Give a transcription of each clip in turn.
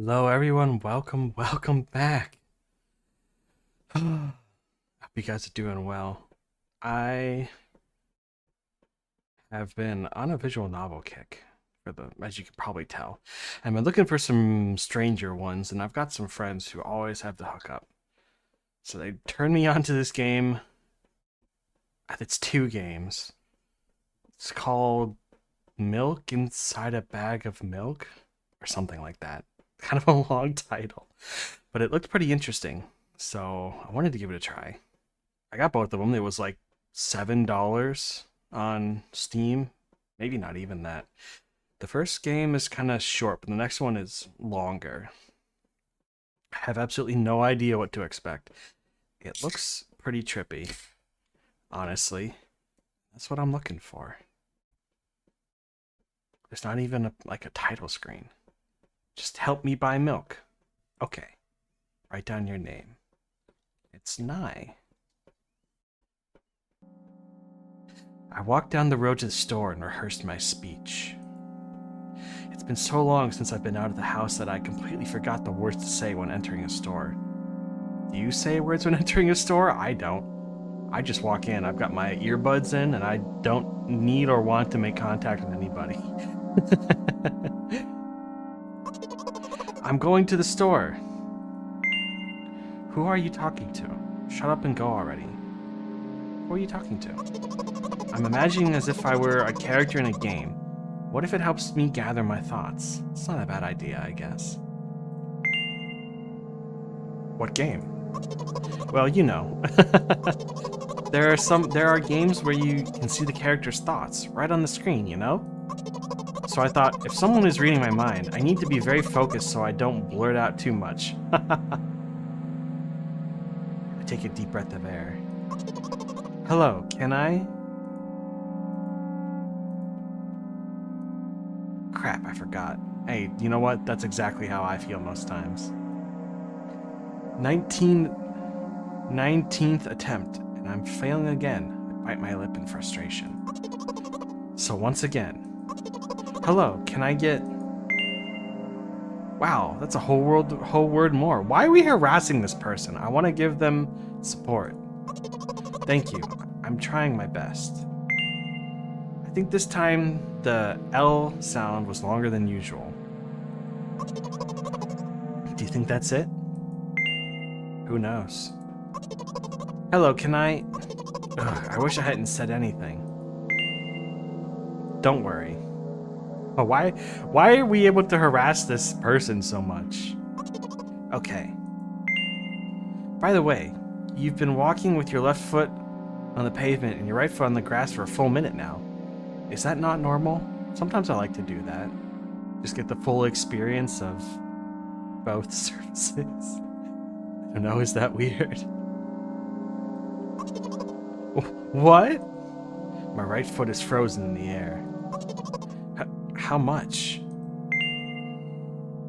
Hello everyone, welcome back. Hope you guys are doing well. I have been on a visual novel kick as you can probably tell. I've been looking for some stranger ones, and I've got some friends who always have the hookup. So they turned me onto this game. It's 2 games. It's called Milk Inside a Bag of Milk, or something like that. Kind of a long title, but it looked pretty interesting, so I wanted to give it a try. I got both of them. It was like $7 on Steam, maybe not even that. The first game is kind of short, but the next one is longer. I have absolutely no idea what to expect. It looks pretty trippy, honestly. That's what I'm looking for. There's not even a title screen. Just help me buy milk. Okay. Write down your name. It's Nye. I walked down the road to the store and rehearsed my speech. It's been so long since I've been out of the house that I completely forgot the words to say when entering a store. Do you say words when entering a store? I don't. I just walk in. I've got my earbuds in and I don't need or want to make contact with anybody. I'm going to the store. Who are you talking to? Shut up and go already. Who are you talking to? I'm imagining as if I were a character in a game. What if it helps me gather my thoughts? It's not a bad idea, I guess. What game? Well, you know. There are games where you can see the character's thoughts right on the screen, you know? So I thought, if someone is reading my mind, I need to be very focused so I don't blurt out too much. I take a deep breath of air. Hello, can I? Crap, I forgot. Hey, you know what? That's exactly how I feel most times. 19th attempt, and I'm failing again. I bite my lip in frustration. So once again. Hello, can I get... Wow, that's a whole word more. Why are we harassing this person? I want to give them support. Thank you. I'm trying my best. I think this time the L sound was longer than usual. Do you think that's it? Who knows? Hello, can I... Ugh, I wish I hadn't said anything. Don't worry. Oh, why are we able to harass this person so much? Okay. By the way, you've been walking with your left foot on the pavement and your right foot on the grass for a full minute now. Is that not normal? Sometimes I like to do that. Just get the full experience of both surfaces. I don't know, is that weird? What? My right foot is frozen in the air. How much?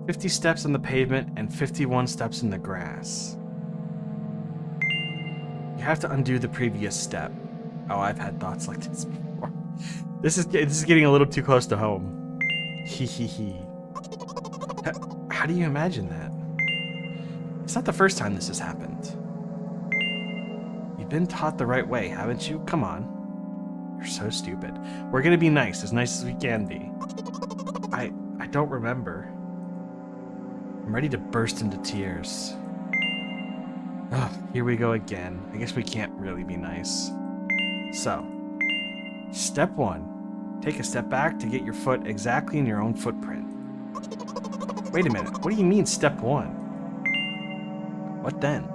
50 steps on the pavement and 51 steps in the grass. You have to undo the previous step. Oh, I've had thoughts like this before. This is getting a little too close to home. Hee hee hee. How do you imagine that? It's not the first time this has happened. You've been taught the right way, haven't you? Come on. You're so stupid. We're gonna be nice as we can be. I don't remember. I'm ready to burst into tears. Ugh, here we go again. I guess we can't really be nice. So, step 1. Take a step back to get your foot exactly in your own footprint. Wait a minute, what do you mean step 1? What then?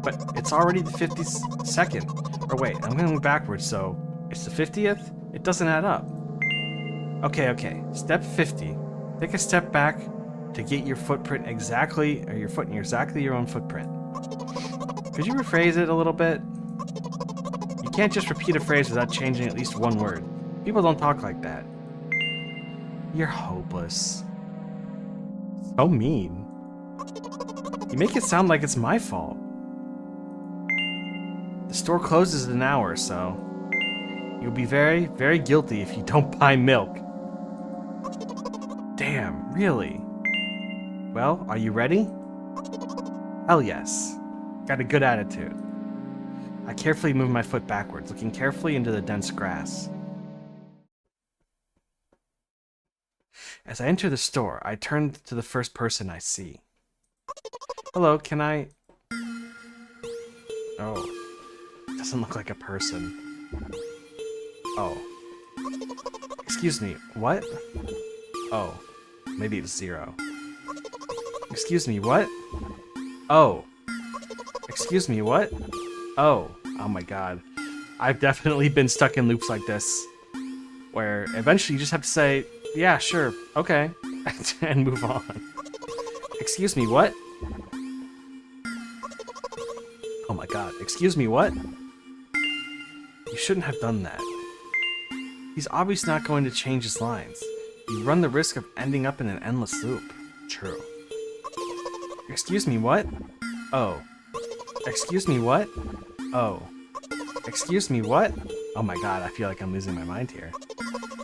But it's already the 52nd. Or wait, I'm going backwards, so it's the 50th? It doesn't add up. Okay. Step 50. Take a step back to get your footprint exactly, or your foot in exactly your own footprint. Could you rephrase it a little bit? You can't just repeat a phrase without changing at least one word. People don't talk like that. You're hopeless. So mean. You make it sound like it's my fault. The store closes in an hour or so. You'll be very, very guilty if you don't buy milk. Damn, really? Well, are you ready? Hell yes. Got a good attitude. I carefully move my foot backwards, looking carefully into the dense grass. As I enter the store, I turn to the first person I see. Hello, can I... Oh. Doesn't look like a person. Oh. Excuse me, what? Oh. Maybe it's 0. Excuse me, what? Oh. Excuse me, what? Oh. Oh my god. I've definitely been stuck in loops like this. Where eventually you just have to say, yeah, sure, okay. And move on. Excuse me, what? Oh my god. Excuse me, what? You shouldn't have done that. He's obviously not going to change his lines. You run the risk of ending up in an endless loop. True. Excuse me, what? Oh. Excuse me, what? Oh. Excuse me, what? Oh my god, I feel like I'm losing my mind here.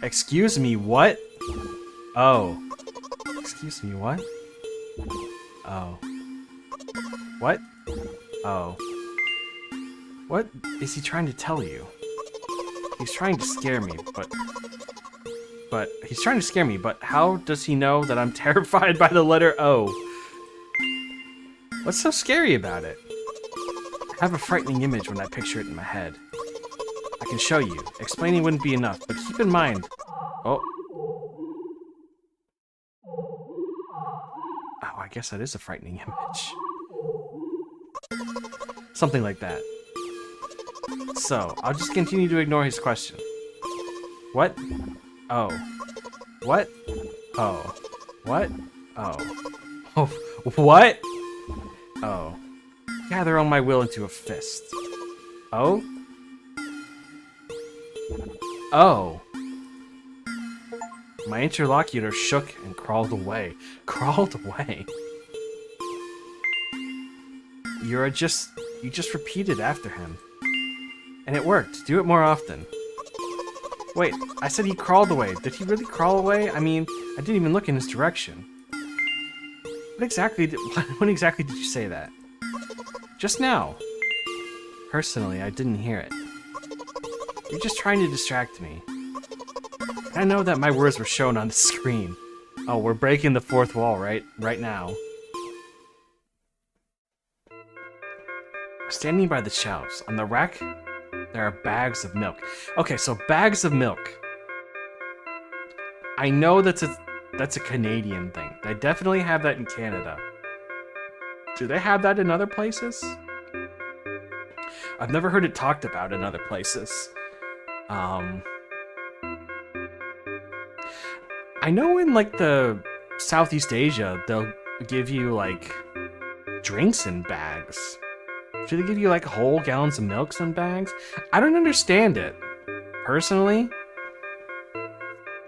Excuse me, what? Oh. Excuse me, what? Oh. What? Oh. What is he trying to tell you? He's trying to scare me, but he's trying to scare me, but how does he know that I'm terrified by the letter O? What's so scary about it? I have a frightening image when I picture it in my head. I can show you. Explaining wouldn't be enough, but keep in mind... Oh. Oh, I guess that is a frightening image. Something like that. So, I'll just continue to ignore his question. What? Oh. What? Oh. What? Oh. Oh. What? Oh. Gather all my will into a fist. Oh? Oh. My interlocutor shook and crawled away. Crawled away? You just repeated after him. And it worked. Do it more often. Wait, I said he crawled away. Did he really crawl away? I mean, I didn't even look in his direction. When exactly did you say that? Just now. Personally, I didn't hear it. You're just trying to distract me. I know that my words were shown on the screen. Oh, we're breaking the fourth wall right now. Standing by the shelves, on the rack, there are bags of milk. Okay, so bags of milk. I know that's a Canadian thing. They definitely have that in Canada. Do they have that in other places? I've never heard it talked about in other places. I know in like the Southeast Asia, they'll give you like drinks in bags. Do they give you like whole gallons of milk in bags? I don't understand it. Personally,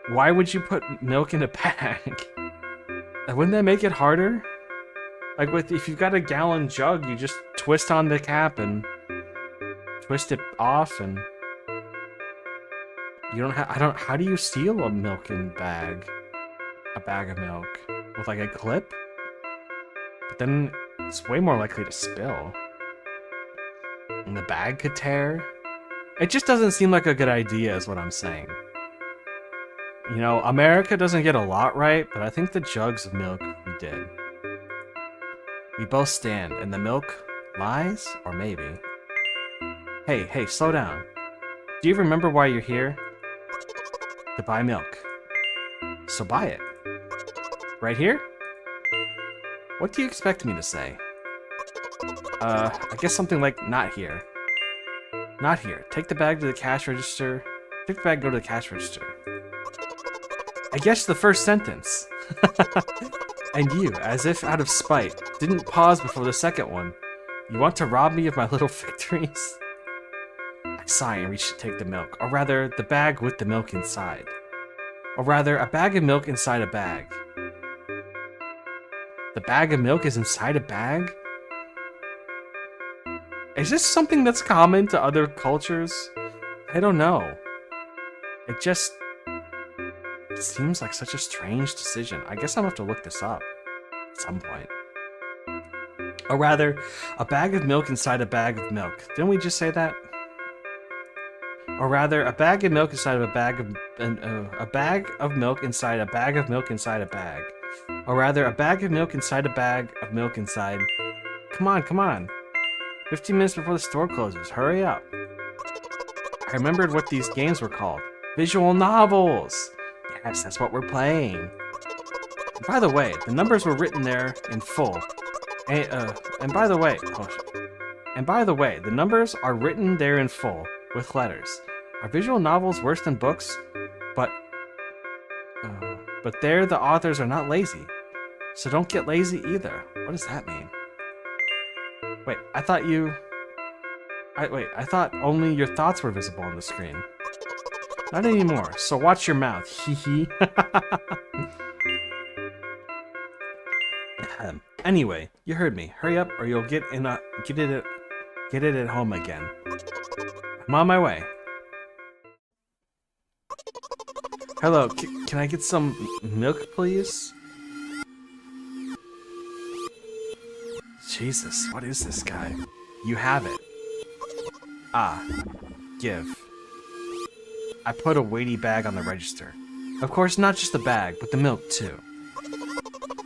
why would you put milk in a bag? Wouldn't that make it harder? Like if you've got a gallon jug, you just twist on the cap and twist it off, and you don't have. How do you seal a milk in bag? A bag of milk with like a clip? But then it's way more likely to spill. And the bag could tear. It just doesn't seem like a good idea, is what I'm saying. You know, America doesn't get a lot right, but I think the jugs of milk we did. We both stand, and the milk lies, or maybe. Hey, slow down. Do you remember why you're here? To buy milk. So buy it. Right here? What do you expect me to say? I guess something like, not here. Not here. Take the bag to the cash register. Take the bag, go to the cash register. I guess the first sentence. And you, as if out of spite, didn't pause before the second one. You want to rob me of my little victories? I sigh and reach to take the milk, or rather, the bag with the milk inside. Or rather, a bag of milk inside a bag. The bag of milk is inside a bag? Is this something that's common to other cultures? I don't know. It seems like such a strange decision. I guess I'm gonna have to look this up. At some point. Or rather, a bag of milk inside a bag of milk. Didn't we just say that? Or rather, a bag of milk inside of a bag of... a bag of milk inside a bag of milk inside a bag. Or rather, a bag of milk inside a bag of milk inside... Come on, come on. 15 minutes before the store closes. Hurry up. I remembered what these games were called. Visual novels! Yes, that's what we're playing. And by the way, the numbers were written there in full. And by the way... And by the way, the numbers are written there in full, with letters. Are visual novels worse than books? But there the authors are not lazy. So don't get lazy either. What does that mean? Wait, I thought only your thoughts were visible on the screen. Not anymore, so watch your mouth, hee hee. Anyway, you heard me. Hurry up or you'll get it at home again. I'm on my way. Hello, can I get some milk, please? Jesus, what is this guy? You have it. Ah, give. I put a weighty bag on the register. Of course, not just the bag, but the milk too.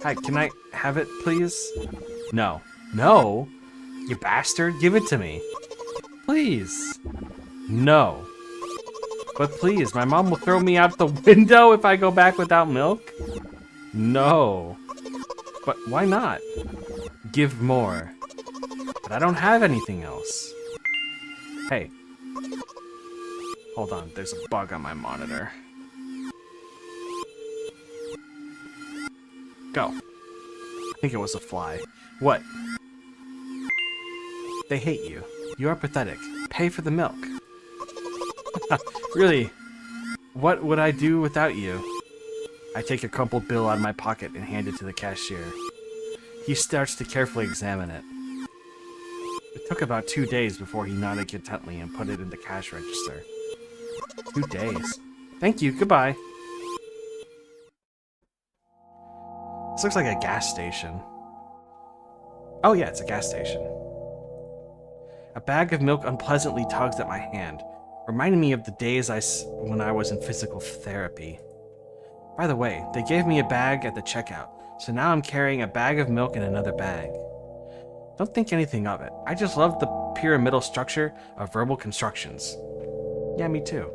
Hi, can I have it, please? No. No? You bastard, give it to me. Please. No. But please, my mom will throw me out the window if I go back without milk? No. But why not? Give more. But I don't have anything else. Hey. Hold on, there's a bug on my monitor. Go. I think it was a fly. What? They hate you. You are pathetic. Pay for the milk. Really? What would I do without you? I take a crumpled bill out of my pocket and hand it to the cashier. He starts to carefully examine it. It took about 2 days before he nodded contentedly and put it in the cash register. 2 days. Thank you, goodbye. This looks like a gas station. Oh yeah, it's a gas station. A bag of milk unpleasantly tugs at my hand, reminding me of the days when I was in physical therapy. By the way, they gave me a bag at the checkout, so now I'm carrying a bag of milk in another bag. Don't think anything of it. I just love the pyramidal structure of verbal constructions. Yeah, me too.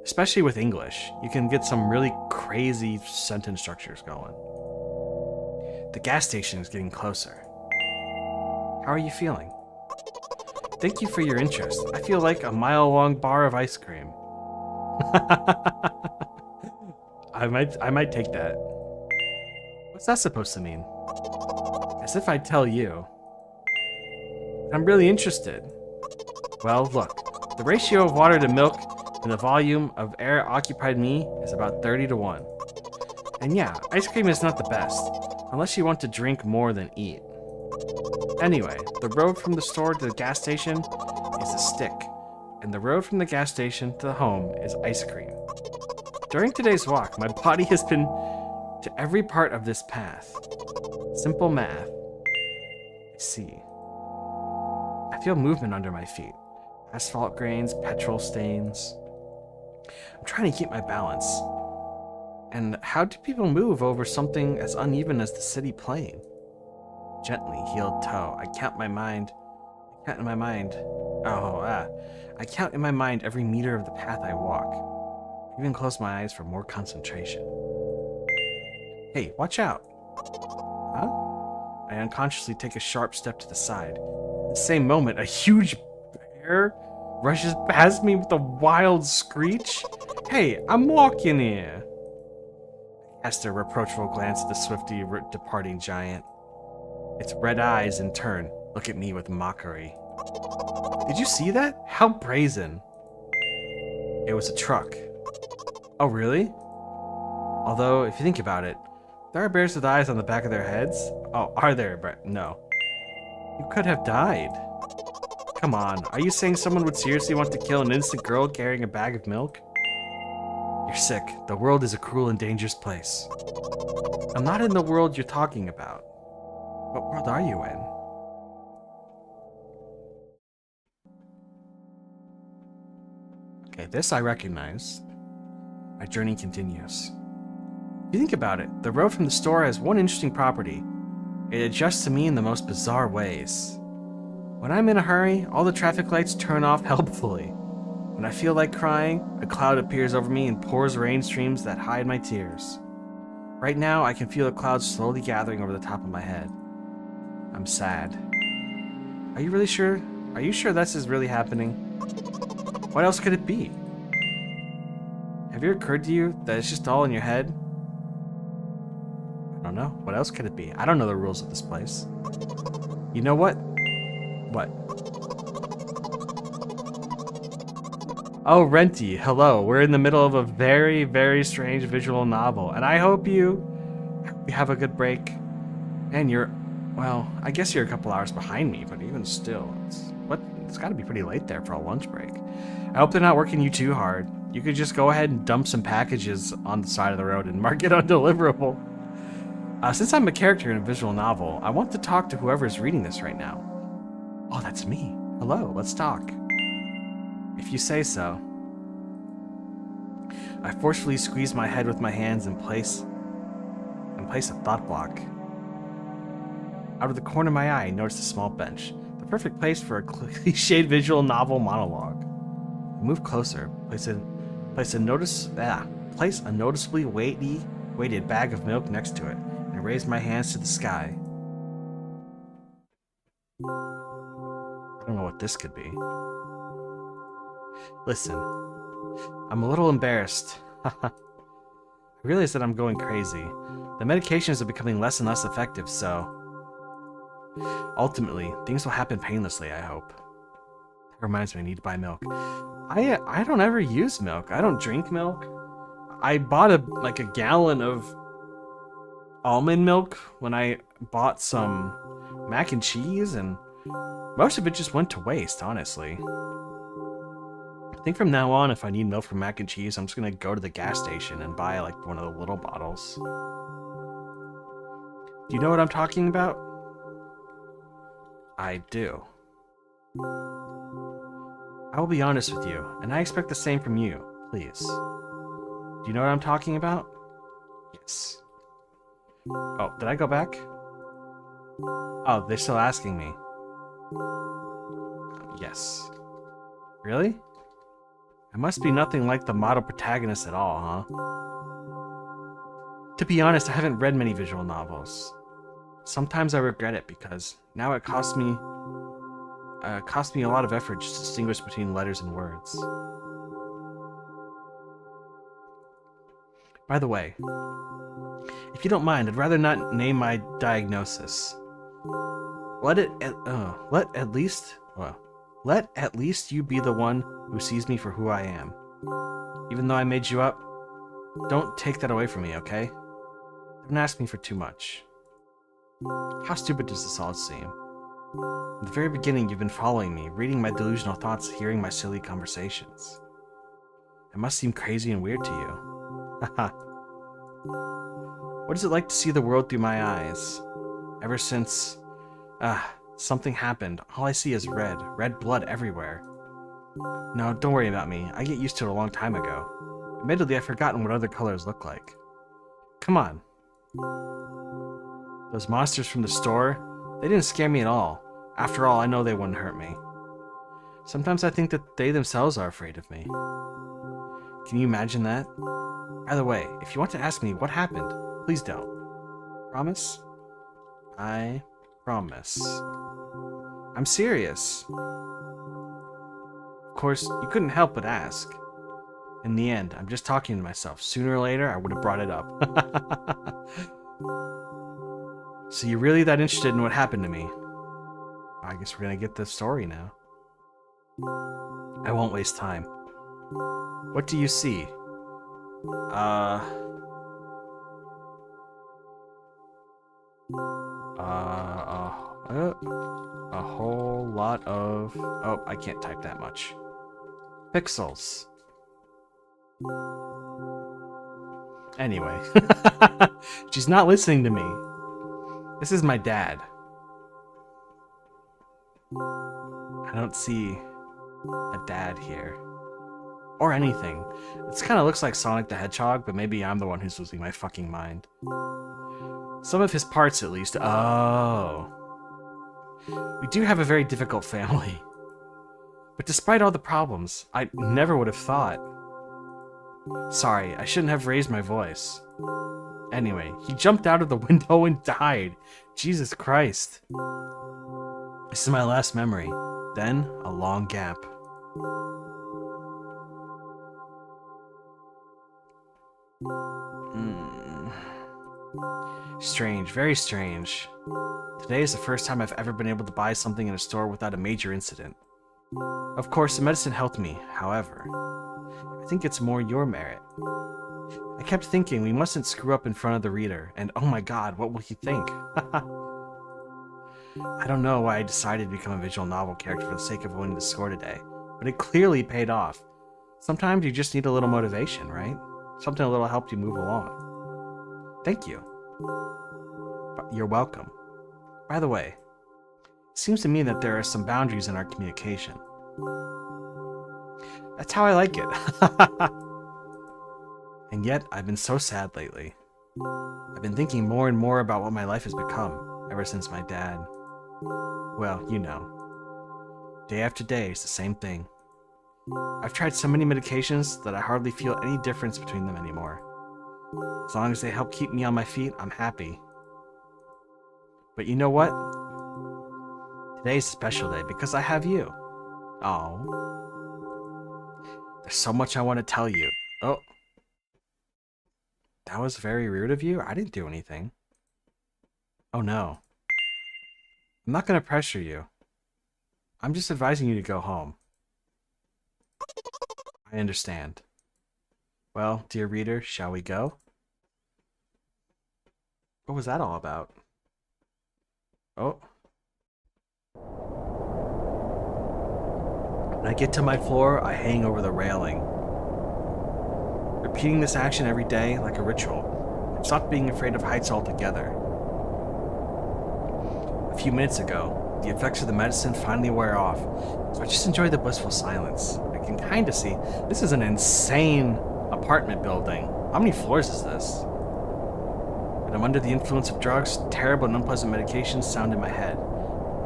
Especially with English, you can get some really crazy sentence structures going. The gas station is getting closer. How are you feeling? Thank you for your interest. I feel like a mile-long bar of ice cream. I might take that. What's that supposed to mean? As if I'd tell you. I'm really interested. Well, look. The ratio of water to milk and the volume of air occupied me is about 30-1. And yeah, ice cream is not the best, unless you want to drink more than eat. Anyway, the road from the store to the gas station is a stick, and the road from the gas station to the home is ice cream. During today's walk, my body has been to every part of this path. Simple math. I see. I feel movement under my feet. Asphalt grains, petrol stains. I'm trying to keep my balance. And how do people move over something as uneven as the city plain? Gently heeled toe. I count in my mind every meter of the path I walk. I even close my eyes for more concentration. Hey, watch out! Huh? I unconsciously take a sharp step to the side. At the same moment, a huge bear rushes past me with a wild screech. Hey, I'm walking here! I cast a reproachful glance at the swiftly departing giant. Its red eyes, in turn, look at me with mockery. Did you see that? How brazen. It was a truck. Oh, really? Although, if you think about it, there are bears with eyes on the back of their heads. Oh, are there? But no. You could have died. Come on, are you saying someone would seriously want to kill an innocent girl carrying a bag of milk? You're sick. The world is a cruel and dangerous place. I'm not in the world you're talking about. What world are you in? Okay, this I recognize. My journey continues. If you think about it, the road from the store has one interesting property. It adjusts to me in the most bizarre ways. When I'm in a hurry, all the traffic lights turn off helpfully. When I feel like crying, a cloud appears over me and pours rain streams that hide my tears. Right now, I can feel the clouds slowly gathering over the top of my head. I'm sad. Are you really sure? Are you sure this is really happening? What else could it be? Have it occurred to you that it's just all in your head? I don't know. What else could it be? I don't know the rules of this place. You know what? What? Oh, Renty, hello. We're in the middle of a very, very strange visual novel, and I hope you have a good break. And you're, well, I guess you're a couple hours behind me, but even still, it's got to be pretty late there for a lunch break. I hope they're not working you too hard. You could just go ahead and dump some packages on the side of the road and mark it undeliverable. Since I'm a character in a visual novel, I want to talk to whoever is reading this right now. Oh, that's me. Hello, let's talk. If you say so. I forcefully squeeze my head with my hands and place a thought block. Out of the corner of my eye, I notice a small bench. The perfect place for a cliched visual novel monologue. I move closer, place a noticeably weighted bag of milk next to it, and I raise my hands to the sky. I don't know what this could be. Listen, I'm a little embarrassed. I realize that I'm going crazy. The medications are becoming less and less effective, so ultimately, things will happen painlessly, I hope. That reminds me, I need to buy milk. I don't ever use milk. I don't drink milk. I bought a gallon of almond milk when I bought some mac and cheese, and most of it just went to waste, honestly. I think from now on, if I need milk for mac and cheese, I'm just gonna go to the gas station and buy like one of the little bottles. Do you know what I'm talking about? I do. I will be honest with you, and I expect the same from you, please. Do you know what I'm talking about? Yes. Oh, did I go back? Oh, they're still asking me. Yes. Really? I must be nothing like the model protagonist at all, huh? To be honest, I haven't read many visual novels. Sometimes I regret it because now it costs me a lot of effort to distinguish between letters and words. By the way, if you don't mind, I'd rather not name my diagnosis. Let at least you be the one who sees me for who I am. Even though I made you up, don't take that away from me, okay? Don't ask me for too much. How stupid does this all seem? From the very beginning, you've been following me, reading my delusional thoughts, hearing my silly conversations. It must seem crazy and weird to you. Haha. What is it like to see the world through my eyes? Ever since, something happened, all I see is red blood everywhere. No, don't worry about me. I get used to it a long time ago. Admittedly, I've forgotten what other colors look like. Come on. Those monsters from the store, they didn't scare me at all. After all, I know they wouldn't hurt me. Sometimes I think that they themselves are afraid of me. Can you imagine that? By the way, if you want to ask me what happened, please don't. Promise? I promise. I'm serious. Of course, you couldn't help but ask. In the end, I'm just talking to myself. Sooner or later, I would have brought it up. So you're really that interested in what happened to me? I guess we're gonna get the story now. I won't waste time. What do you see? A whole lot of... Oh, I can't type that much. Pixels. Anyway. She's not listening to me. This is my dad. I don't see a dad here. Or anything. This kind of looks like Sonic the Hedgehog, but maybe I'm the one who's losing my fucking mind. Some of his parts, at least. Oh. We do have a very difficult family. But despite all the problems, I never would have thought. Sorry, I shouldn't have raised my voice. Anyway, he jumped out of the window and died. Jesus Christ. This is my last memory. Then, a long gap. Strange, very strange. Today is the first time I've ever been able to buy something in a store without a major incident. Of course, the medicine helped me, however. I think it's more your merit. I kept thinking we mustn't screw up in front of the reader, and oh my god, what will he think? I don't know why I decided to become a visual novel character for the sake of winning the score today, but it clearly paid off. Sometimes you just need a little motivation, right? Something a little helped you move along. Thank you. You're welcome. By the way, it seems to me that there are some boundaries in our communication. That's how I like it. And yet, I've been so sad lately. I've been thinking more and more about what my life has become, ever since my dad... Well, you know. Day after day, it's the same thing. I've tried so many medications that I hardly feel any difference between them anymore. As long as they help keep me on my feet, I'm happy. But you know what? Today's a special day because I have you. Oh. There's so much I want to tell you. Oh. That was very rude of you. I didn't do anything. Oh no. I'm not going to pressure you. I'm just advising you to go home. I understand. Well, dear reader, shall we go? What was that all about? Oh. When I get to my floor, I hang over the railing. Repeating this action every day, like a ritual, I've stopped being afraid of heights altogether. A few minutes ago, the effects of the medicine finally wear off, so I just enjoy the blissful silence. I can kind of see, this is an insane apartment building. How many floors is this? When I'm under the influence of drugs, terrible and unpleasant medications sound in my head.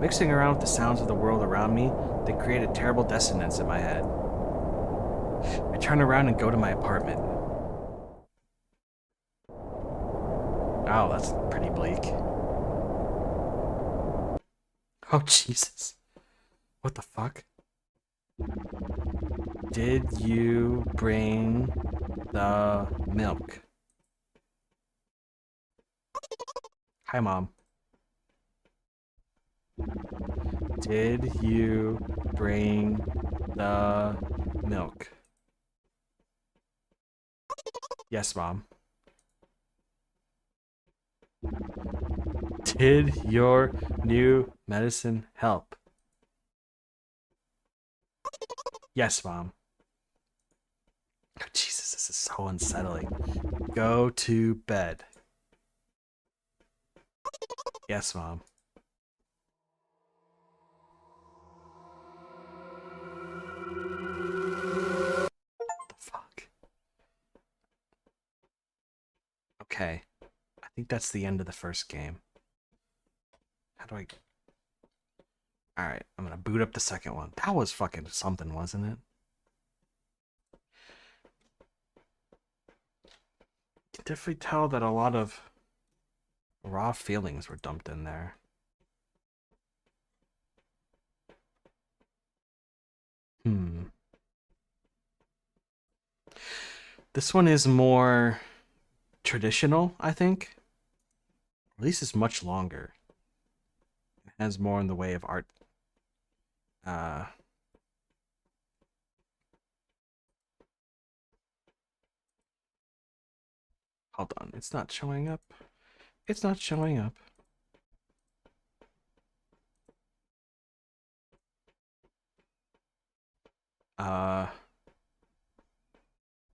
Mixing around with the sounds of the world around me, they create a terrible dissonance in my head. I turn around and go to my apartment. Oh, that's pretty bleak. Oh, Jesus. What the fuck? Did you bring the milk? Hi, Mom. Did you bring the milk? Yes, Mom. Did your new medicine help? Yes, Mom. Oh, Jesus, this is so unsettling. Go to bed. Yes, Mom. What the fuck? Okay. I think that's the end of the first game. How do I... Alright, I'm gonna boot up the second one. That was fucking something, wasn't it? You can definitely tell that a lot of raw feelings were dumped in there. This one is more traditional, I think. At least it's much longer. It has more in the way of art. Hold on, it's not showing up. It's not showing up.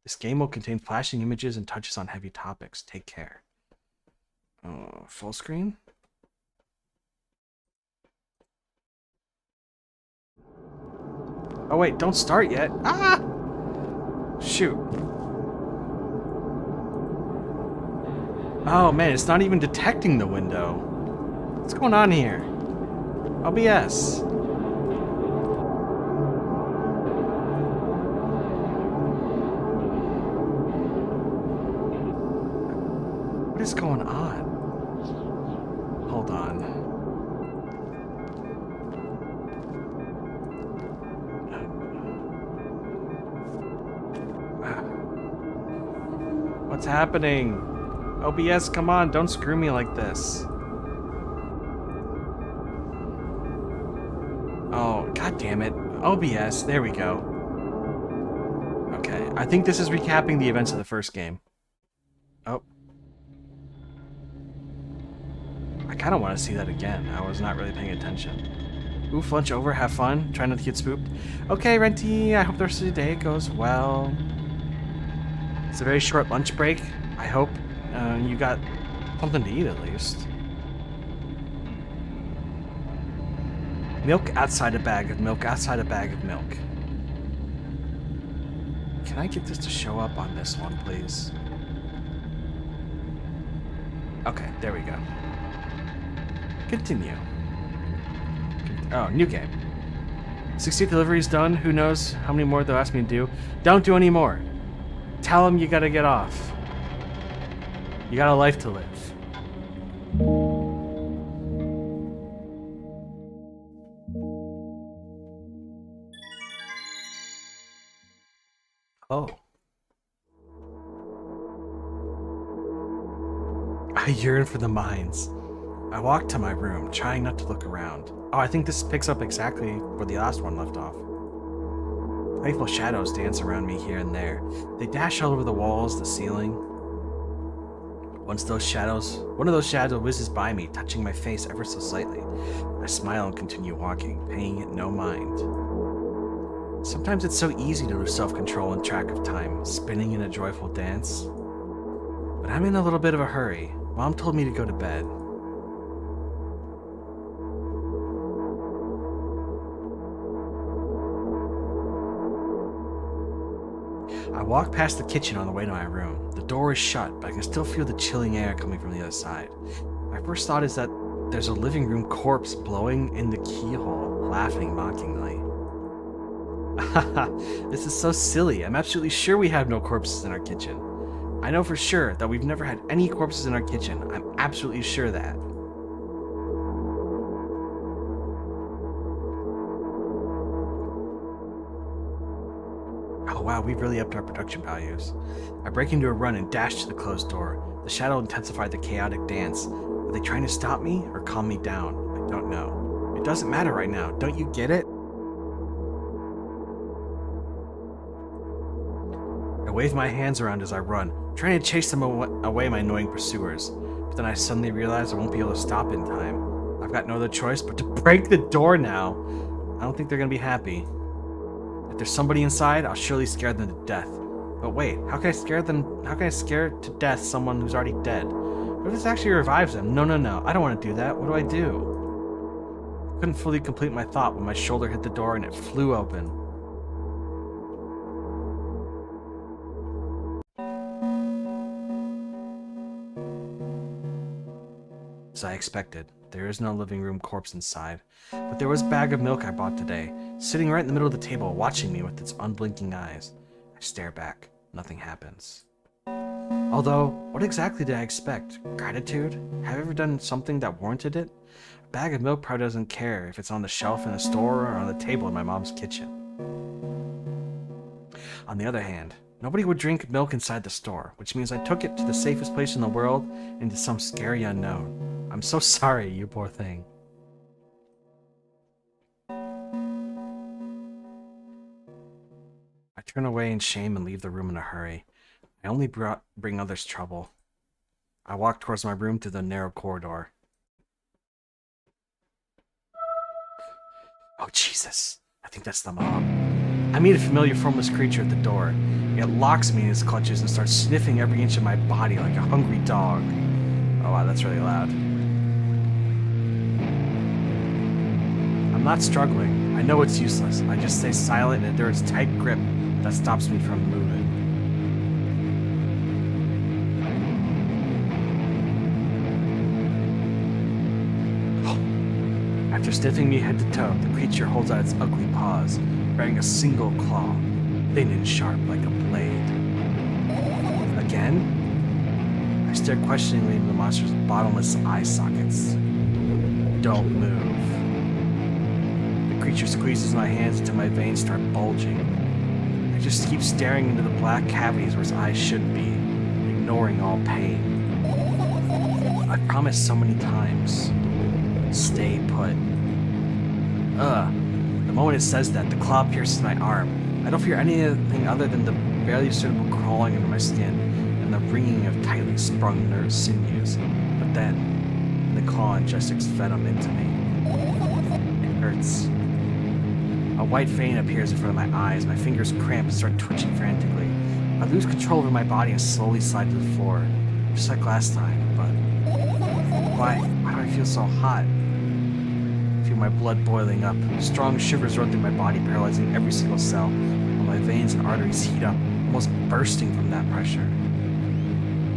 This game will contain flashing images and touches on heavy topics. Take care. Full screen? Oh wait, don't start yet. Ah! Shoot. Oh man, it's not even detecting the window. What's going on here? OBS. What is going on? Hold on. What's happening? OBS, come on, don't screw me like this. Oh, god damn it. OBS, there we go. Okay, I think this is recapping the events of the first game. Oh. I kind of want to see that again. I was not really paying attention. Oof, lunch over, have fun, try not to get spooked. Okay, Renty, I hope the rest of the day goes well. It's a very short lunch break, I hope. You got something to eat at least. Milk outside a bag of milk, outside a bag of milk. Can I get this to show up on this one, please? Okay, there we go. Continue. Oh, new game. 60 deliveries done. Who knows how many more they'll ask me to do. Don't do any more. Tell them you gotta get off. You got a life to live. Oh. I yearn for the mines. I walked to my room, trying not to look around. Oh, I think this picks up exactly where the last one left off. Playful shadows dance around me here and there. They dash all over the walls, the ceiling. One of those shadows whizzes by me, touching my face ever so slightly. I smile and continue walking, paying it no mind. Sometimes it's so easy to lose self-control and track of time, spinning in a joyful dance. But I'm in a little bit of a hurry. Mom told me to go to bed. I walk past the kitchen on the way to my room. The door is shut, but I can still feel the chilling air coming from the other side. My first thought is that there's a living room corpse blowing in the keyhole, laughing mockingly. This is so silly. I'm absolutely sure we have no corpses in our kitchen. I know for sure that we've never had any corpses in our kitchen. I'm absolutely sure that. Oh wow, we've really upped our production values. I break into a run and dash to the closed door. The shadow intensified the chaotic dance. Are they trying to stop me or calm me down? I don't know. It doesn't matter right now. Don't you get it? I wave my hands around as I run, trying to chase them away my annoying pursuers. But then I suddenly realize I won't be able to stop in time. I've got no other choice but to break the door now. I don't think they're gonna be happy. If there's somebody inside, I'll surely scare them to death. But wait, how can I scare to death someone who's already dead? What if this actually revives them? No, I don't want to do that. What do I do? I couldn't fully complete my thought when my shoulder hit the door and it flew open. As I expected, there is no living room corpse inside, but there was a bag of milk I bought today, sitting right in the middle of the table, watching me with its unblinking eyes. I stare back. Nothing happens. Although, what exactly did I expect? Gratitude? Have I ever done something that warranted it? A bag of milk probably doesn't care if it's on the shelf in the store or on the table in my mom's kitchen. On the other hand, nobody would drink milk inside the store, which means I took it to the safest place in the world, into some scary unknown. I'm so sorry, you poor thing. I turn away in shame and leave the room in a hurry. I only bring others trouble. I walk towards my room through the narrow corridor. Oh, Jesus. I think that's the mom. I meet a familiar formless creature at the door. It locks me in its clutches and starts sniffing every inch of my body like a hungry dog. Oh, wow, that's really loud. I'm not struggling. I know it's useless. I just stay silent and endure its tight grip that stops me from moving. After sniffing me head to toe, the creature holds out its ugly paws, bearing a single claw, thin and sharp like a blade. Again? I stare questioningly into the monster's bottomless eye sockets. Don't move. The creature squeezes my hands until my veins start bulging. I just keep staring into the black cavities where its eyes should be, ignoring all pain. I promised so many times. Stay put. The moment it says that, the claw pierces my arm. I don't fear anything other than the barely discernible crawling under my skin and the wringing of tightly sprung nerve sinews. But then, the claw injects venom into me. It hurts. A white vein appears in front of my eyes. My fingers cramp and start twitching frantically. I lose control over my body and slowly slide to the floor, just like last time. But why do I feel so hot? I feel my blood boiling up. Strong shivers run through my body, paralyzing every single cell, while my veins and arteries heat up, almost bursting from that pressure.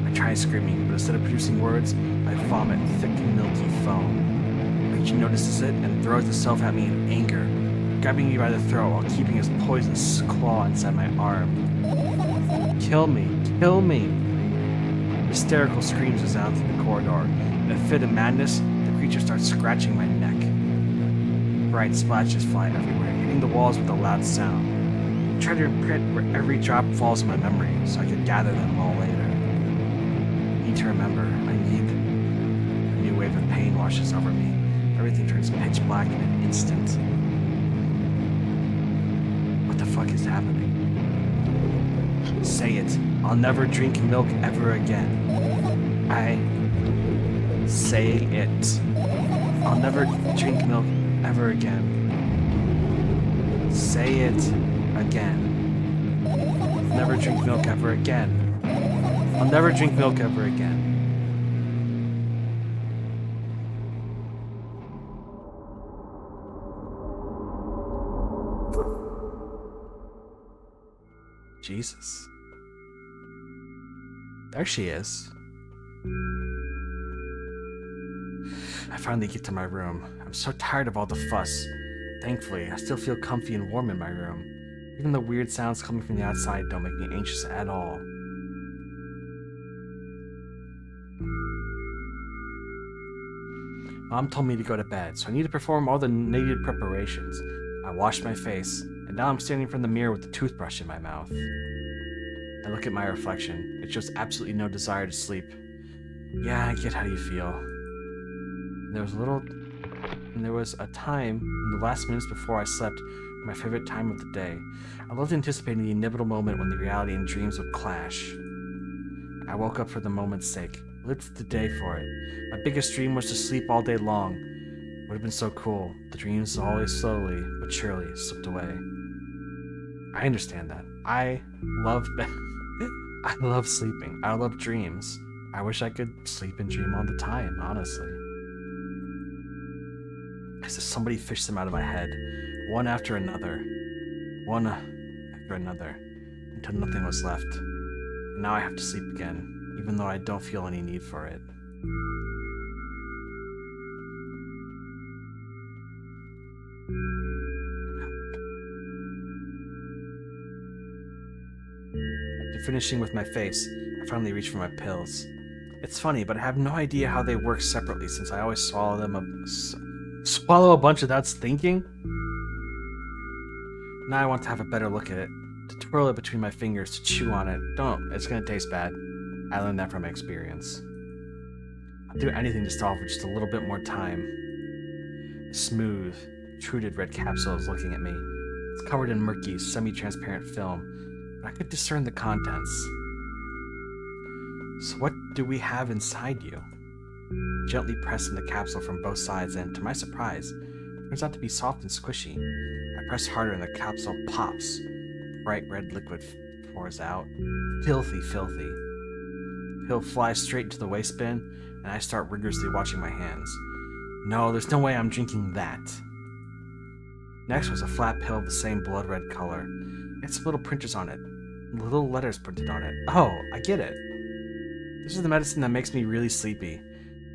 I try screaming, but instead of producing words, I vomit thick and milky foam. The creature notices it and throws itself at me in anger, grabbing me by the throat while keeping his poisonous claw inside my arm. Kill me! Kill me! Hysterical screams resound through the corridor. In a fit of madness, the creature starts scratching my neck. Bright splashes fly everywhere, hitting the walls with a loud sound. I try to imprint where every drop falls in my memory, so I could gather them all later. I need to remember. I need... A new wave of pain washes over me. Everything turns pitch black in an instant. What the fuck is happening? Say it. I'll never drink milk ever again. Say it. I'll never drink milk ever again. Say it again. Never drink milk ever again. I'll never drink milk ever again. Jesus. There she is. I finally get to my room. I'm so tired of all the fuss. Thankfully, I still feel comfy and warm in my room. Even the weird sounds coming from the outside don't make me anxious at all. Mom told me to go to bed, so I need to perform all the needed preparations. I wash my face, and now I'm standing in front of the mirror with the toothbrush in my mouth. I look at my reflection. It shows absolutely no desire to sleep. Yeah, I get how you feel. There was a time in the last minutes before I slept, my favorite time of the day. I loved anticipating the inevitable moment when the reality and dreams would clash. I woke up for the moment's sake, lived the day for it. My biggest dream was to sleep all day long. It would have been so cool. The dreams always slowly but surely slipped away. I understand that. I love I love sleeping. I love dreams. I wish I could sleep and dream all the time, honestly. As if somebody fished them out of my head, one after another, until nothing was left. And now I have to sleep again, even though I don't feel any need for it. After finishing with my face, I finally reach for my pills. It's funny, but I have no idea how they work separately since I always swallow a bunch without thinking. Now I want to have a better look at it, to twirl it between my fingers, to chew on it. Don't, it's gonna taste bad. I learned that from experience. I'll do anything to stall for just a little bit more time. A smooth, protruded red capsule is looking at me. It's covered in murky, semi-transparent film, but I could discern the contents. So what do we have inside you? I gently press in the capsule from both sides and, to my surprise, it turns out to be soft and squishy. I press harder and the capsule pops. Bright red liquid pours out. Filthy, filthy. The pill flies straight into the waste bin, and I start rigorously washing my hands. No, there's no way I'm drinking that. Next was a flat pill of the same blood red color. It had some little printers on it. Little letters printed on it. Oh, I get it. This is the medicine that makes me really sleepy.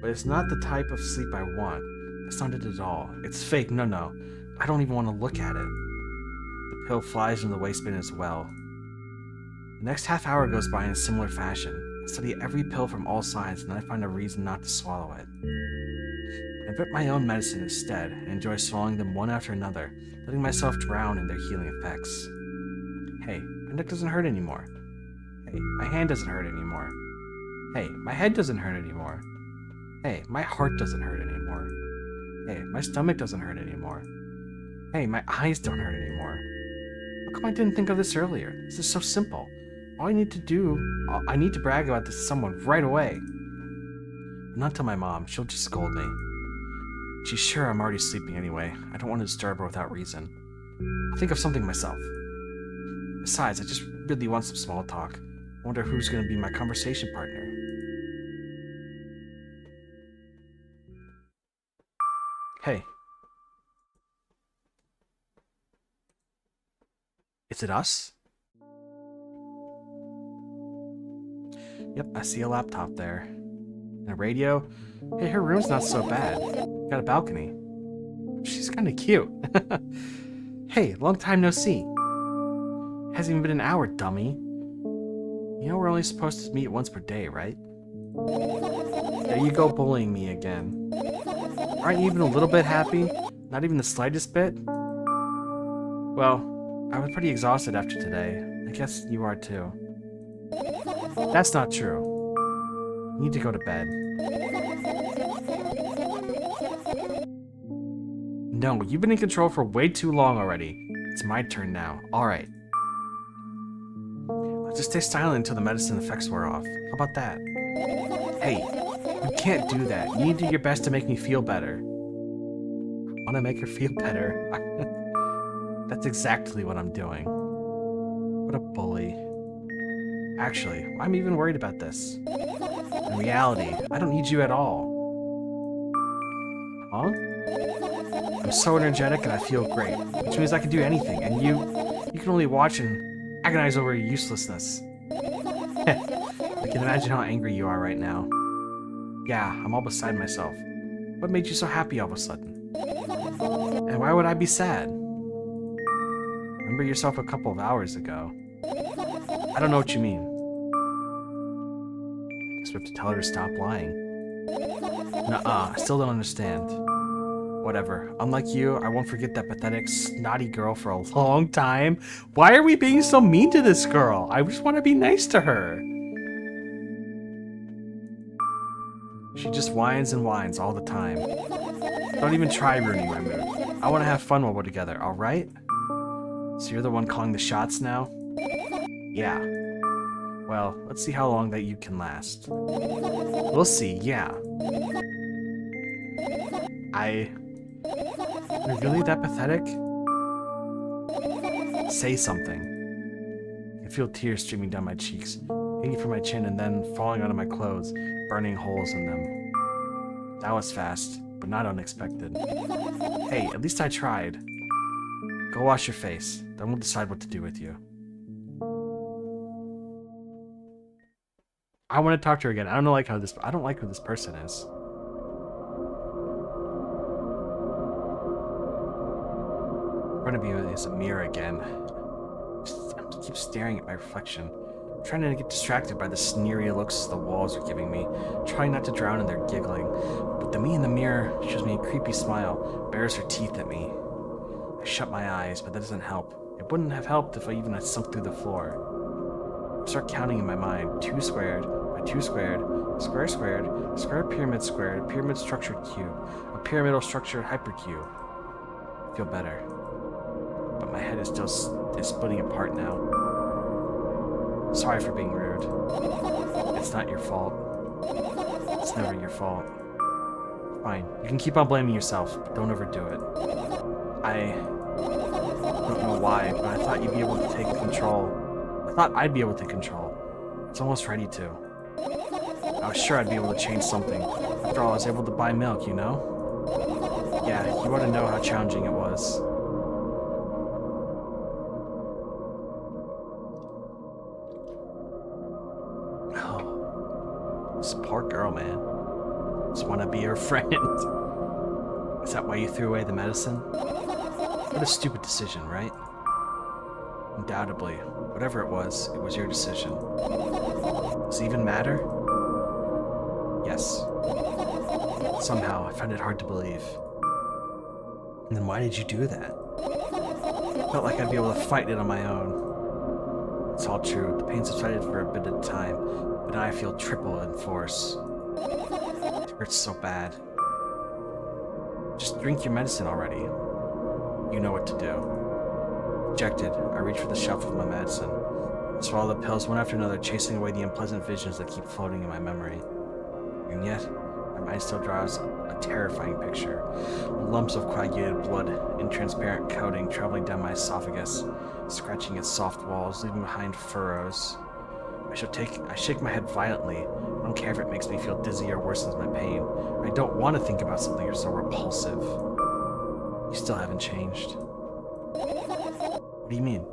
But it's not the type of sleep I want. That's not it at all. It's fake. No. I don't even want to look at it. The pill flies into the waste bin as well. The next half hour goes by in a similar fashion. I study every pill from all sides, and then I find a reason not to swallow it. I invent my own medicine instead, and enjoy swallowing them one after another, letting myself drown in their healing effects. Hey, my neck doesn't hurt anymore. Hey, my hand doesn't hurt anymore. Hey, my head doesn't hurt anymore. Hey, my heart doesn't hurt anymore. Hey, my stomach doesn't hurt anymore. Hey, my eyes don't hurt anymore. How come I didn't think of this earlier? This is so simple. All I need to brag about this to someone right away. Not to my mom. She'll just scold me. She's sure I'm already sleeping anyway. I don't want to disturb her without reason. I'll think of something myself. Besides, I just really want some small talk. I wonder who's going to be my conversation partner. Hey. Is it us? Yep, I see a laptop there. And a radio. Hey, her room's not so bad. Got a balcony. She's kind of cute. Hey, long time no see. Hasn't even been an hour, dummy. You know we're only supposed to meet once per day, right? There you go bullying me again. Aren't you even a little bit happy? Not even the slightest bit? Well, I was pretty exhausted after today. I guess you are too. That's not true. You need to go to bed. No, you've been in control for way too long already. It's my turn now. Alright. I'll just stay silent until the medicine effects wear off. How about that? Hey, you can't do that. You need to do your best to make me feel better. I want to make her feel better. That's exactly what I'm doing. What a bully. Actually, I'm even worried about this. In reality, I don't need you at all. Huh? I'm so energetic and I feel great, which means I can do anything, and you can only watch and agonize over your uselessness. I can imagine how angry you are right now. Yeah, I'm all beside myself. What made you so happy all of a sudden? And why would I be sad? Remember yourself a couple of hours ago. I don't know what you mean. Guess we have to tell her to stop lying. Nuh-uh, I still don't understand. Whatever. Unlike you, I won't forget that pathetic, snotty girl for a long time. Why are we being so mean to this girl? I just want to be nice to her. She just whines and whines all the time. Don't even try ruining my mood. I want to have fun while we're together, alright? So you're the one calling the shots now? Yeah. Well, let's see how long that you can last. We'll see, yeah. You're really that pathetic? Say something. I feel tears streaming down my cheeks, hanging from my chin and then falling onto my clothes, burning holes in them. That was fast, but not unexpected. Hey, at least I tried. Go wash your face, then we'll decide what to do with you. I want to talk to her again. I don't like who this person is. In front of you is a mirror again. I keep staring at my reflection. I'm trying to get distracted by the sneery looks the walls are giving me, trying not to drown in their giggling. But the me in the mirror shows me a creepy smile, bares her teeth at me. I shut my eyes, but that doesn't help. It wouldn't have helped if I even had sunk through the floor. I start counting in my mind. 2 squared by 2 squared, square squared, square pyramid squared, pyramid structured cube, a pyramidal structured hypercube. I feel better. But my head is still splitting apart now. Sorry for being rude. It's not your fault. It's never your fault. Fine, you can keep on blaming yourself, but don't overdo it. I don't know why, but I thought you'd be able to take control. I thought I'd be able to take control. It's almost ready to. I was sure I'd be able to change something. After all, I was able to buy milk, you know? Yeah, you ought to know how challenging it was. friend. Is that why you threw away the medicine? What a stupid decision, right? Undoubtedly. Whatever it was your decision. Does it even matter? Yes. Somehow, I find it hard to believe. And then why did you do that? Felt like I'd be able to fight it on my own. It's all true. The pain subsided for a bit at a time, but now I feel triple in force. It hurts so bad. Just drink your medicine already. You know what to do. Dejected, I reach for the shelf of my medicine. I swallow the pills one after another, chasing away the unpleasant visions that keep floating in my memory. And yet, my mind still draws a terrifying picture. Lumps of coagulated blood in transparent coating traveling down my esophagus, scratching its soft walls, leaving behind furrows. I shake my head violently. I don't care if it makes me feel dizzy or worsens my pain. I don't want to think about something so repulsive. You still haven't changed. What do you mean?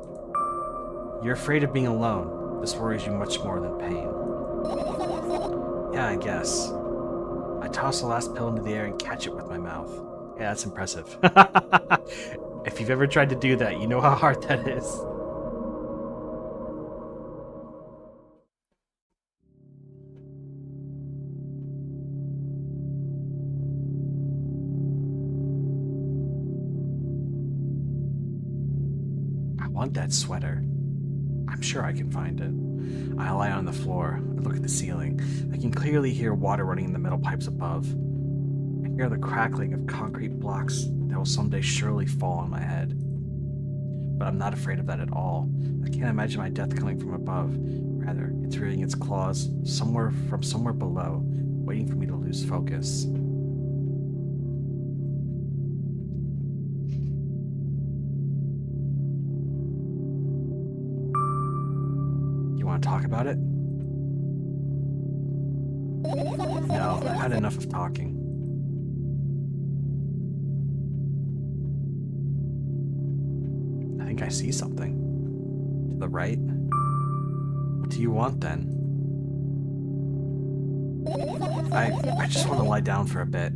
You're afraid of being alone. This worries you much more than pain. Yeah, I guess. I toss the last pill into the air and catch it with my mouth. Yeah, that's impressive. If you've ever tried to do that, you know how hard that is. I want that sweater. I'm sure I can find it. I lie on the floor. I look at the ceiling. I can clearly hear water running in the metal pipes above. I hear the crackling of concrete blocks that will someday surely fall on my head. But I'm not afraid of that at all. I can't imagine my death coming from above. Rather, it's rearing its claws somewhere below, waiting for me to lose focus. Want to talk about it? No, I've had enough of talking. I think I see something. To the right? What do you want then? I just want to lie down for a bit.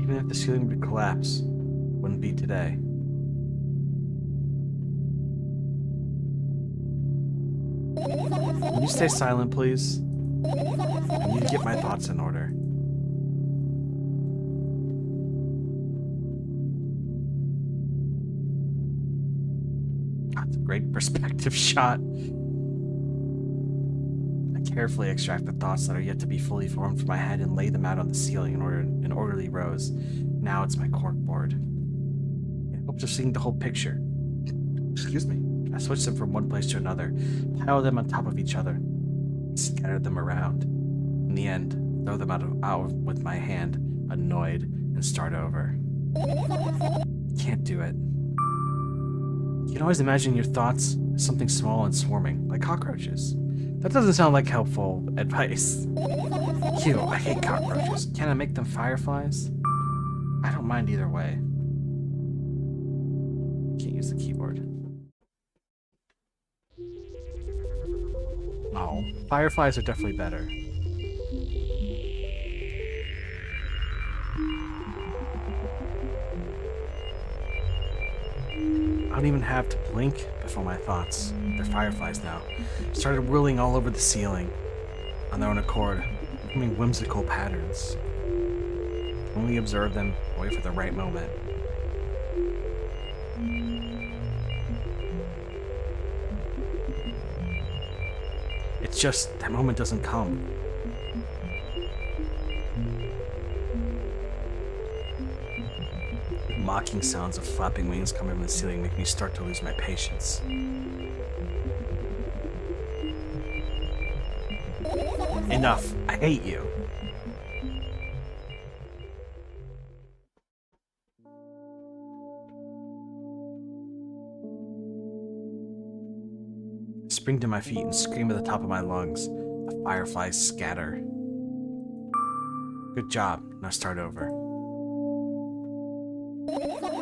Even if the ceiling would collapse, it wouldn't be today. Can you stay silent, please? I need to get my thoughts in order. That's a great perspective shot. Carefully extract the thoughts that are yet to be fully formed from my head and lay them out on the ceiling in orderly rows. Now it's my corkboard. In hopes of seeing the whole picture. Excuse me. I switch them from one place to another, pile them on top of each other, scatter them around. In the end, throw them out with my hand, annoyed, and start over. Can't do it. You can always imagine your thoughts as something small and swarming, like cockroaches. That doesn't sound like helpful advice. Ew, I hate cockroaches. Can I make them fireflies? I don't mind either way. Can't use the keyboard. Oh, fireflies are definitely better. I don't even have to blink before my thoughts. They're fireflies now. Started whirling all over the ceiling. On their own accord, forming whimsical patterns. Only observe them, wait for the right moment. It's just, that moment doesn't come. Mocking sounds of flapping wings coming from the ceiling make me start to lose my patience. Enough. I hate you. I spring to my feet and scream at the top of my lungs. The fireflies scatter. Good job. Now start over.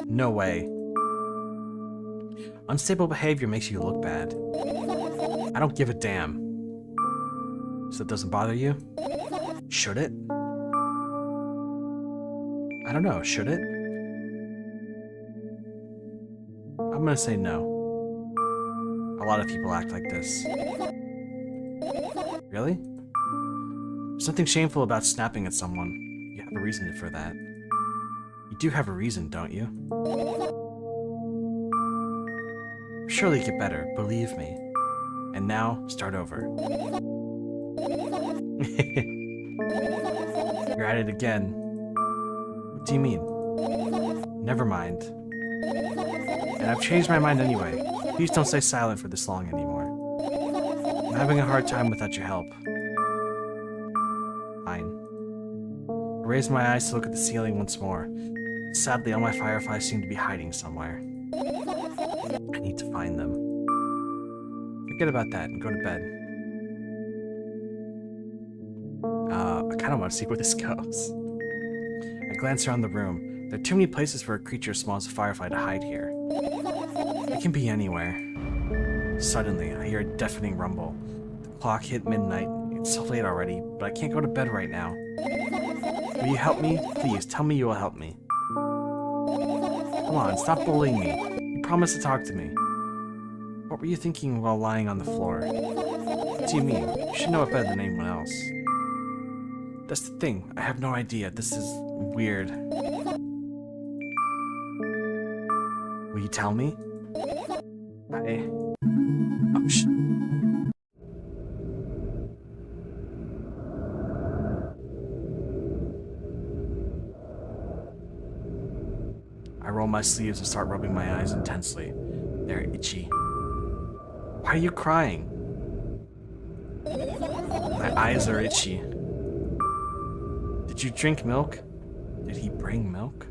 No way. Unstable behavior makes you look bad. I don't give a damn. So it doesn't bother you? Should it? I don't know, should it? I'm gonna say no. A lot of people act like this. Really? There's nothing shameful about snapping at someone. You have a reason for that. You do have a reason, don't you? Surely get better, believe me. And now, start over. You're at it again. What do you mean? Never mind. And I've changed my mind anyway. Please don't stay silent for this long anymore. I'm having a hard time without your help. Fine. I raised my eyes to look at the ceiling once more. Sadly, all my fireflies seem to be hiding somewhere. I need to find them. Forget about that and go to bed. I kind of want to see where this goes. I glance around the room. There are too many places for a creature as small as a firefly to hide here. It can be anywhere. Suddenly, I hear a deafening rumble. The clock hit midnight. It's so late already, but I can't go to bed right now. Will you help me? Please, tell me you will help me. Come on, stop bullying me. You promised to talk to me. What were you thinking while lying on the floor? What do you mean? You should know it better than anyone else. That's the thing. I have no idea. This is weird. Will you tell me? Oh, shit. I roll my sleeves and start rubbing my eyes intensely. They're itchy. Why are you crying? My eyes are itchy. Did you drink milk? Did he bring milk?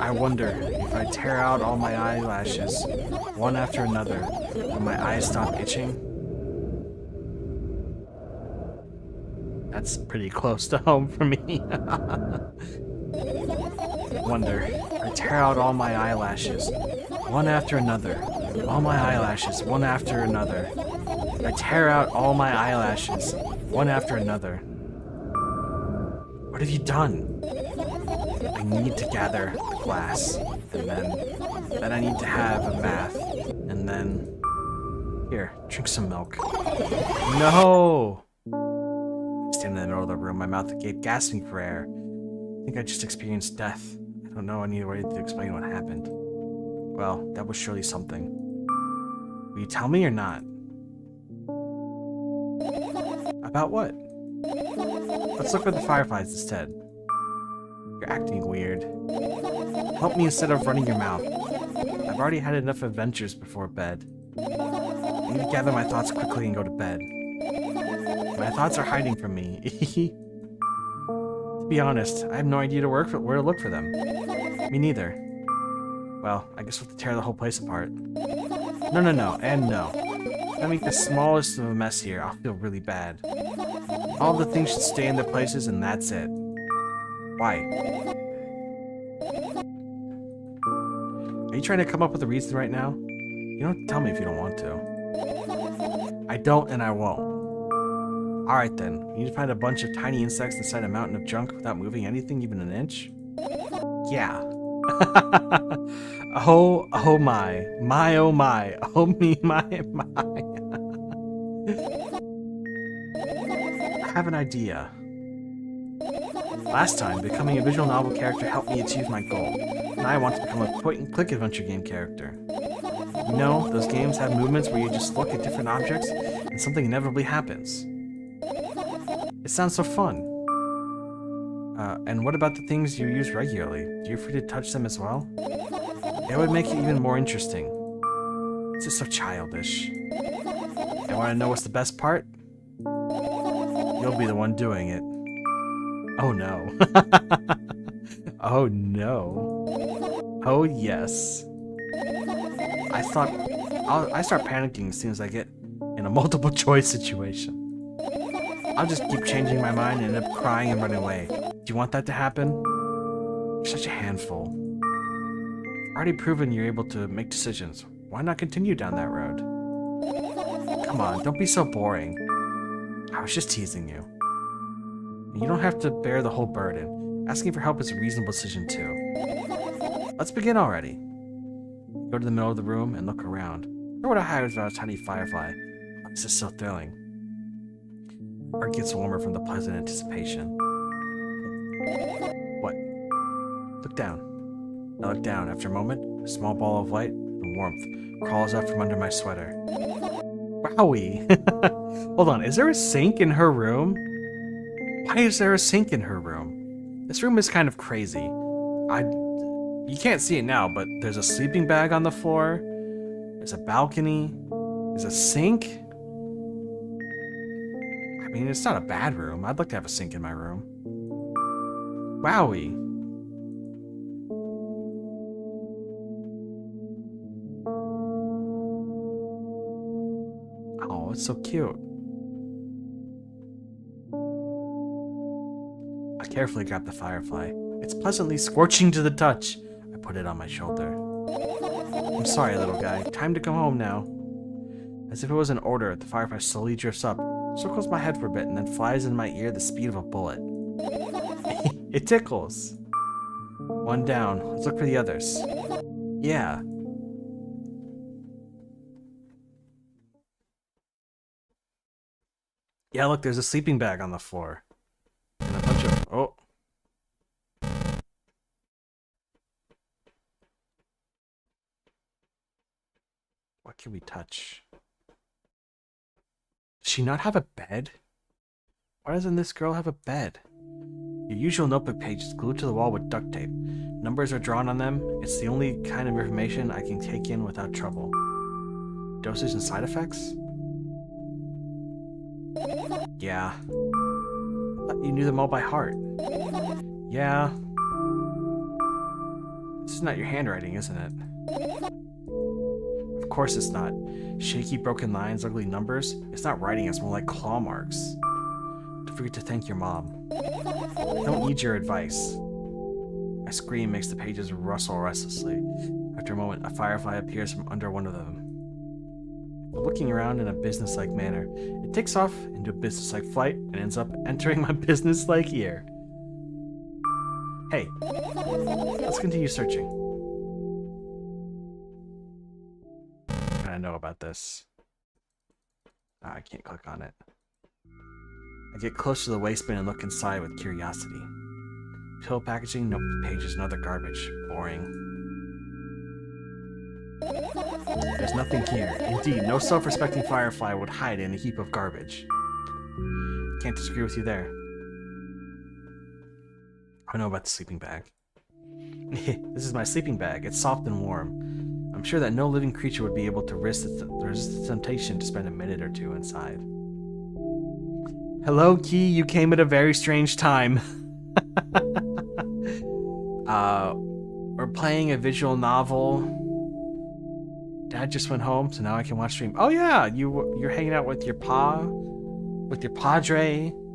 I wonder if I tear out all my eyelashes, one after another, will my eyes stop itching? That's pretty close to home for me. Wonder if I tear out all my eyelashes, one after another, all my eyelashes, one after another. I tear out all my eyelashes, one after another. What have you done? I need to gather the glass, and then I need to have a bath, and then... Here, drink some milk. No! I stand in the middle of the room, my mouth agape, gasping for air. I think I just experienced death. I don't know any way to explain what happened. Well, that was surely something. Will you tell me or not? About what? Let's look for the fireflies instead. You're acting weird. Help me instead of running your mouth. I've already had enough adventures before bed. I need to gather my thoughts quickly and go to bed. My thoughts are hiding from me. To be honest, I have no idea where to look for them. Me neither. Well, I guess we'll have to tear the whole place apart. No, and no. If I make the smallest of a mess here, I'll feel really bad. All the things should stay in their places and that's it. Why? Are you trying to come up with a reason right now? You don't have to tell me if you don't want to. I don't and I won't. Alright then, you need to find a bunch of tiny insects inside a mountain of junk without moving anything even an inch? Yeah. Oh my. My oh my. Oh me my. I have an idea. Last time, becoming a visual novel character helped me achieve my goal. Now I want to become a point-and-click adventure game character. You know, those games have movements where you just look at different objects and something inevitably happens. It sounds so fun. And what about the things you use regularly? Do you free to touch them as well? It would make it even more interesting. It's just so childish. And want to know what's the best part? You'll be the one doing it. Oh no. Oh no. Oh yes. I start panicking as soon as I get in a multiple choice situation. I'll just keep changing my mind and end up crying and running away. Do you want that to happen? You're such a handful. Already proven you're able to make decisions. Why not continue down that road? Come on, don't be so boring. I was just teasing you. You don't have to bear the whole burden. Asking for help is a reasonable decision too. Let's begin already. Go to the middle of the room and look around. Who would have hired about a tiny firefly? This is so thrilling. My heart gets warmer from the pleasant anticipation. What? Look down. I look down. After a moment, a small ball of light and warmth crawls out from under my sweater. Wowie! Hold on, is there a sink in her room? Why is there a sink in her room? This room is kind of crazy. You can't see it now, but there's a sleeping bag on the floor. There's a balcony. There's a sink. I mean, it's not a bad room. I'd like to have a sink in my room. Wowie. Oh, it's so cute. I carefully grab the firefly. It's pleasantly scorching to the touch. I put it on my shoulder. I'm sorry, little guy. Time to come home now. As if it was an order, the firefly slowly drifts up, circles my head for a bit, and then flies in my ear the speed of a bullet. It tickles. One down. Let's look for the others. Yeah. Yeah, look, there's a sleeping bag on the floor. And a bunch of... Oh. What can we touch? Does she not have a bed? Why doesn't this girl have a bed? Your usual notebook page is glued to the wall with duct tape. Numbers are drawn on them. It's the only kind of information I can take in without trouble. Dosage and side effects? Yeah. I thought you knew them all by heart. Yeah. This is not your handwriting, isn't it? Of course it's not. Shaky, broken lines, ugly numbers. It's not writing, it's more like claw marks. Don't forget to thank your mom. I don't need your advice. My scream makes the pages rustle restlessly. After a moment, a firefly appears from under one of them. Looking around in a businesslike manner, it takes off into a businesslike flight and ends up entering my businesslike ear. Hey, let's continue searching. I know about this. I can't click on it. I get close to the waistband and look inside with curiosity. Pill packaging, notebook pages, and other garbage. Boring. There's nothing here. Indeed, no self-respecting firefly would hide in a heap of garbage. Can't disagree with you there. I know about the sleeping bag. This is my sleeping bag. It's soft and warm. I'm sure that no living creature would be able to resist the temptation to spend a minute or two inside. Hello, Key. You came at a very strange time. We're playing a visual novel. Dad just went home, so now I can watch stream. Oh yeah, you're hanging out with your padre.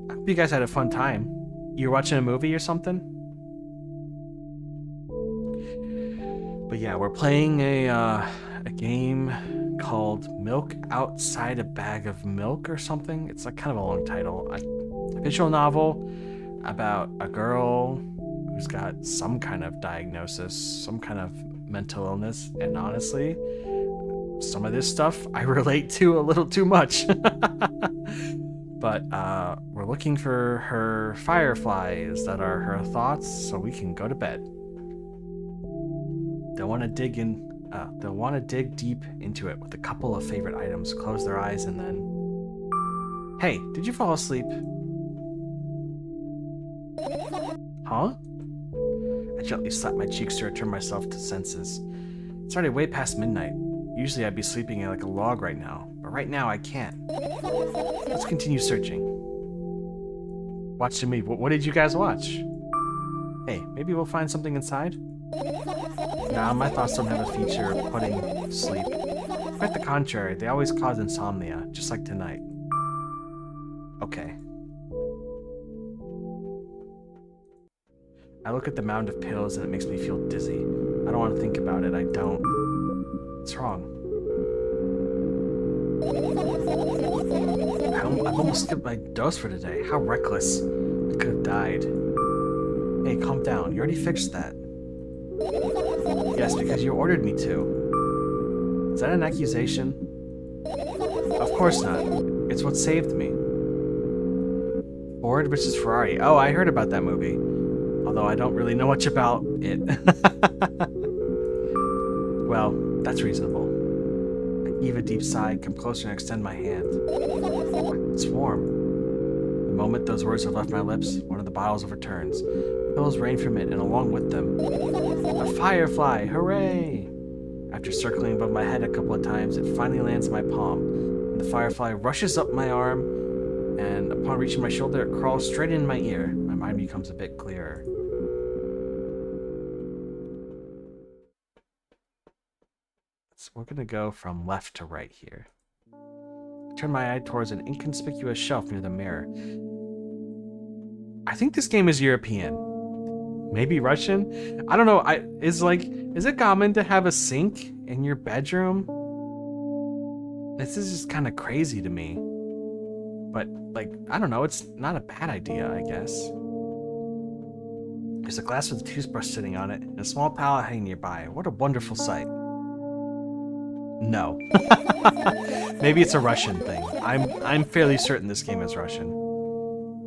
I hope you guys had a fun time. You were watching a movie or something? But yeah, we're playing a game called Milk Outside a Bag of Milk or something. It's like kind of a long title. A visual novel about a girl who's got some kind of diagnosis, some kind of mental illness, and honestly, some of this stuff I relate to a little too much. But we're looking for her fireflies that are her thoughts so we can go to bed. They'll want to dig deep into it with a couple of favorite items, close their eyes, and then... Hey, did you fall asleep? Huh? I gently slapped my cheeks to return myself to senses. It's already way past midnight. Usually I'd be sleeping like a log right now, but right now I can't. Let's continue searching. Watch me. What did you guys watch? Hey, maybe we'll find something inside? Nah, my thoughts don't have a feature of putting to sleep. Quite the contrary, they always cause insomnia, just like tonight. Okay. I look at the mound of pills and it makes me feel dizzy. I don't want to think about it. I don't. What's wrong? I've almost skipped my dose for today. How reckless. I could have died. Hey, calm down. You already fixed that. Yes, because you ordered me to. Is that an accusation? Of course not. It's what saved me. Ford versus Ferrari. Oh, I heard about that movie. Although I don't really know much about it. Well, that's reasonable. I heave a deep sigh, come closer and extend my hand. It's warm. The moment those words have left my lips, one of the bottles overturns. Pills rain from it, and along with them, a firefly! Hooray! After circling above my head a couple of times, it finally lands in my palm. And the firefly rushes up my arm, and upon reaching my shoulder, it crawls straight in my ear. My mind becomes a bit clearer. So we're gonna go from left to right here. Turn my eye towards an inconspicuous shelf near the mirror. I think this game is European. Maybe Russian? I don't know. Is it common to have a sink in your bedroom? This is just kind of crazy to me. But, like, I don't know. It's not a bad idea, I guess. There's a glass with a toothbrush sitting on it, and a small palette hanging nearby. What a wonderful sight. No. Maybe it's a Russian thing. I'm fairly certain this game is Russian.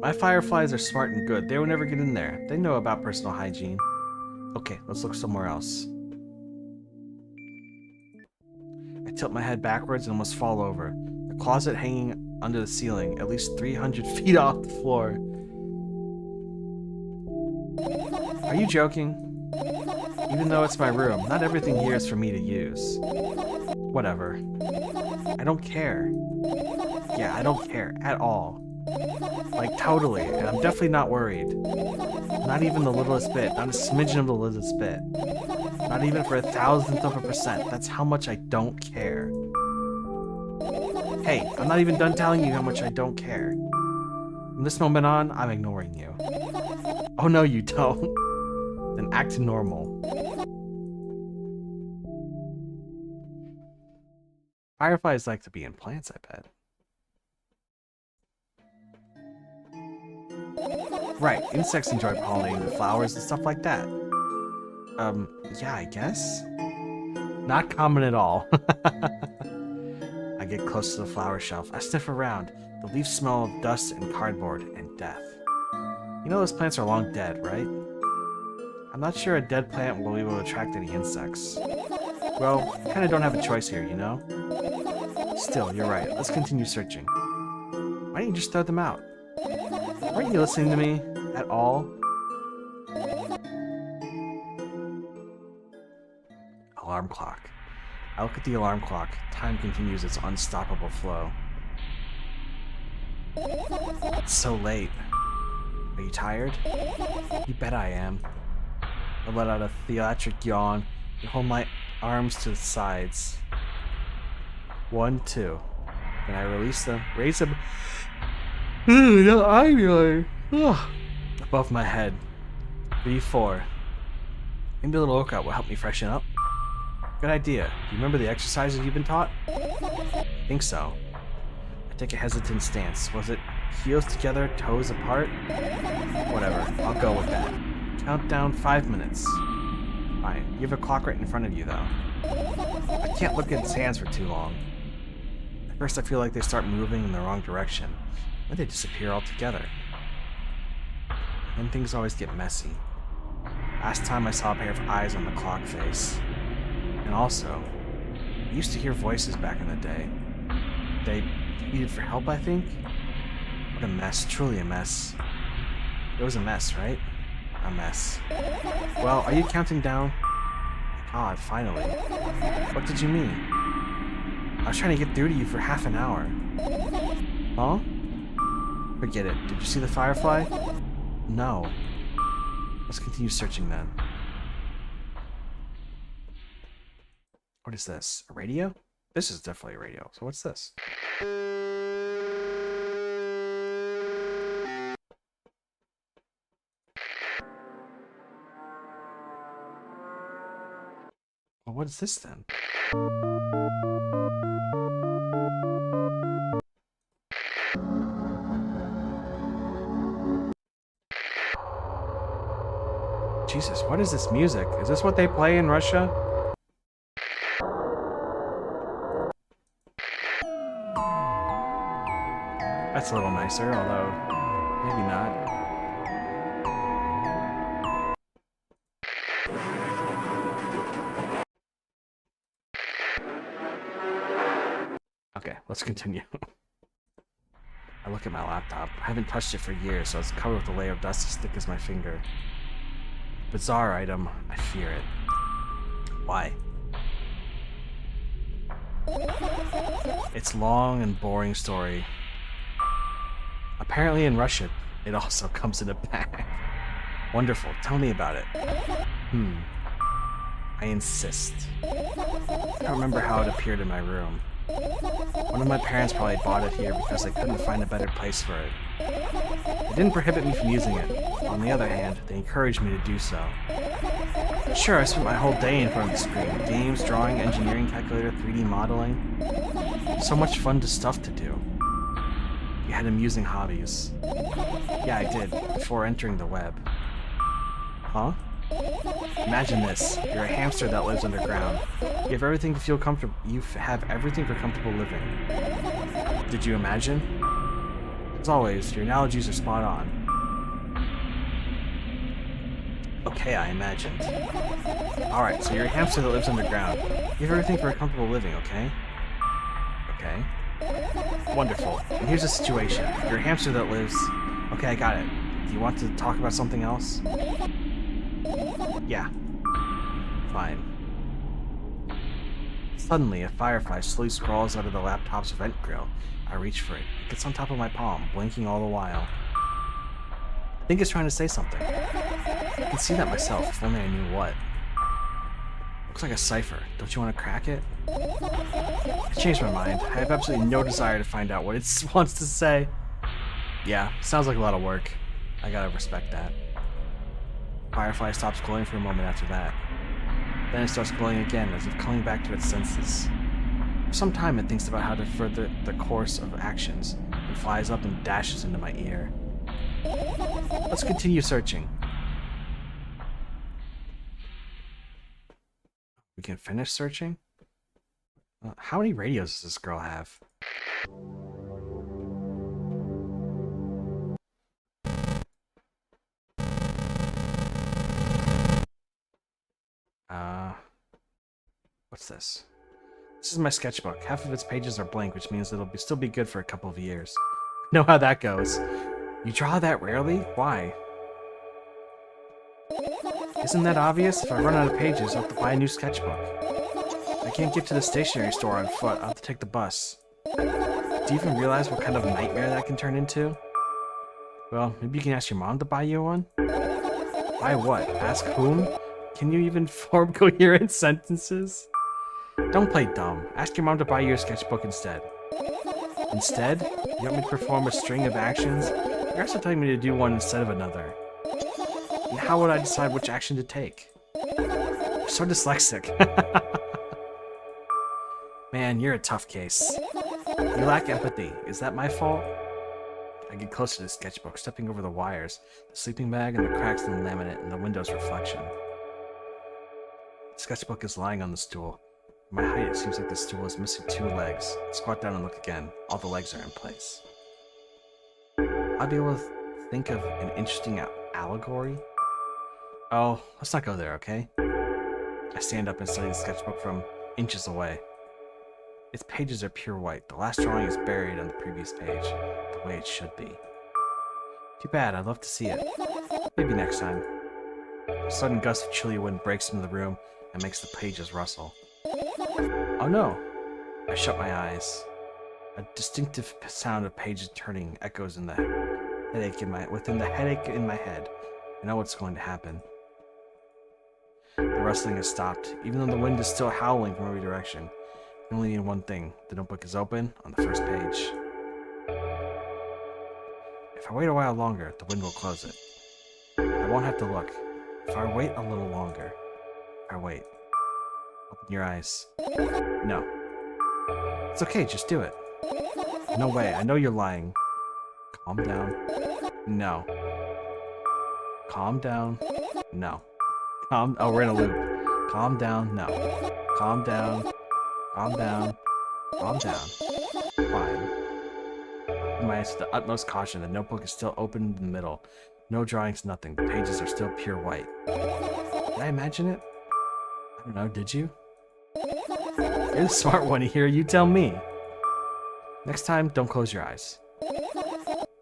My fireflies are smart and good. They will never get in there. They know about personal hygiene. Okay, let's look somewhere else. I tilt my head backwards and almost fall over. The closet hanging under the ceiling, at least 300 feet off the floor. Are you joking? Even though it's my room, not everything here is for me to use. Whatever. I don't care. Yeah, I don't care at all. Like, totally, and I'm definitely not worried. Not even the littlest bit, not a smidgen of the littlest bit. Not even for 1,000th of a percent. That's how much I don't care. Hey, I'm not even done telling you how much I don't care. From this moment on, I'm ignoring you. Oh no, you don't. Then act normal. Fireflies like to be in plants, I bet. Right, insects enjoy pollinating the flowers and stuff like that. Yeah, I guess? Not common at all. I get close to the flower shelf. I sniff around. The leaves smell of dust and cardboard and death. You know those plants are long dead, right? I'm not sure a dead plant will be able to attract any insects. Well, kinda don't have a choice here, you know? Still, you're right. Let's continue searching. Why don't you just throw them out? Weren't you listening to me at all? Alarm clock. I look at the alarm clock. Time continues its unstoppable flow. It's so late. Are you tired? You bet I am. I let out a theatric yawn and hold my arms to the sides. 1, 2. Then I release them, raise them above my head. 3, 4. Maybe a little workout will help me freshen up. Good idea. Do you remember the exercises you've been taught? I think so. I take a hesitant stance. Was it heels together, toes apart? Whatever. I'll go with that. Count down 5 minutes. Fine. You have a clock right in front of you, though. I can't look at his hands for too long. At first I feel like they start moving in the wrong direction. Then they disappear altogether. And things always get messy. Last time I saw a pair of eyes on the clock face. And also, I used to hear voices back in the day. They needed for help, I think? What a mess, truly a mess. It was a mess, right? A mess. Well, are you counting down? God, finally. What did you mean? I was trying to get through to you for half an hour. Huh? Forget it. Did you see the firefly? No. Let's continue searching then. What is this? A radio? This is definitely a radio. So what's this? what is this then? Jesus, what is this music? Is this what they play in Russia? That's a little nicer, although maybe not. Okay, let's continue. I look at my laptop. I haven't touched it for years, so it's covered with a layer of dust as thick as my finger. Bizarre item. I fear it. Why? It's long and boring story. Apparently in Russia, it also comes in a bag. Wonderful. Tell me about it. I insist. I don't remember how it appeared in my room. One of my parents probably bought it here because they couldn't find a better place for it. They didn't prohibit me from using it. On the other hand, they encouraged me to do so. Sure, I spent my whole day in front of the screen. Games, drawing, engineering calculator, 3D modeling. So much fun stuff to do. You had amusing hobbies. Yeah, I did, before entering the web. Huh? Imagine this. You're a hamster that lives underground. You have everything to feel comfortable. You have everything for comfortable living. Did you imagine? As always, your analogies are spot on. Okay, I imagined. Alright, so you're a hamster that lives underground. You have everything for a comfortable living, okay? Okay. Wonderful. And here's the situation. You're a hamster that lives... Okay, I got it. Do you want to talk about something else? Yeah. Fine. Suddenly, a firefly slowly crawls out of the laptop's vent grill. I reach for it. It gets on top of my palm, blinking all the while. I think it's trying to say something. I can see that myself, if only I knew what. Looks like a cipher. Don't you want to crack it? I changed my mind. I have absolutely no desire to find out what it wants to say. Yeah, sounds like a lot of work. I gotta respect that. Firefly stops glowing for a moment after that. Then it starts glowing again, as if coming back to its senses. For some time it thinks about how to further the course of actions, and flies up and dashes into my ear. Let's continue searching. We can finish searching? How many radios does this girl have? What's this? This is my sketchbook. Half of its pages are blank, which means it'll still be good for a couple of years. Know how that goes. You draw that rarely? Why? Isn't that obvious? If I run out of pages, I'll have to buy a new sketchbook. I can't get to the stationery store on foot. I'll have to take the bus. Do you even realize what kind of nightmare that can turn into? Well, maybe you can ask your mom to buy you one? Buy what? Ask whom? Can you even form coherent sentences? Don't play dumb. Ask your mom to buy you a sketchbook instead. Instead? You want me to perform a string of actions? You're also telling me to do one instead of another. And how would I decide which action to take? You're so dyslexic. Man, you're a tough case. You lack empathy. Is that my fault? I get closer to the sketchbook, stepping over the wires, the sleeping bag, and the cracks in the laminate, and the window's reflection. The sketchbook is lying on the stool. At my height, it seems like the stool is missing 2 legs. I squat down and look again. All the legs are in place. I'd be able to think of an interesting allegory? Oh, let's not go there, okay? I stand up and study the sketchbook from inches away. Its pages are pure white. The last drawing is buried on the previous page, the way it should be. Too bad, I'd love to see it. Maybe next time. A sudden gust of chilly wind breaks into the room and makes the pages rustle. Oh no! I shut my eyes. A distinctive sound of pages turning echoes in the headache within the headache in my head. I know what's going to happen. The rustling has stopped, even though the wind is still howling from every direction. I only need one thing. The notebook is open on the first page. If I wait a while longer, the wind will close it. I won't have to look. If I wait a little longer. If I wait. Open your eyes. No. It's okay, just do it. No way, I know you're lying. Calm down. No. Calm down. No. Oh, we're in a loop. Calm down. No. Calm down. Calm down. Calm down. Fine. My eyes with the utmost caution. The notebook is still open in the middle. No drawings, nothing. The pages are still pure white. Did I imagine it? I don't know, did you? You're the smart one here, you tell me. Next time, don't close your eyes.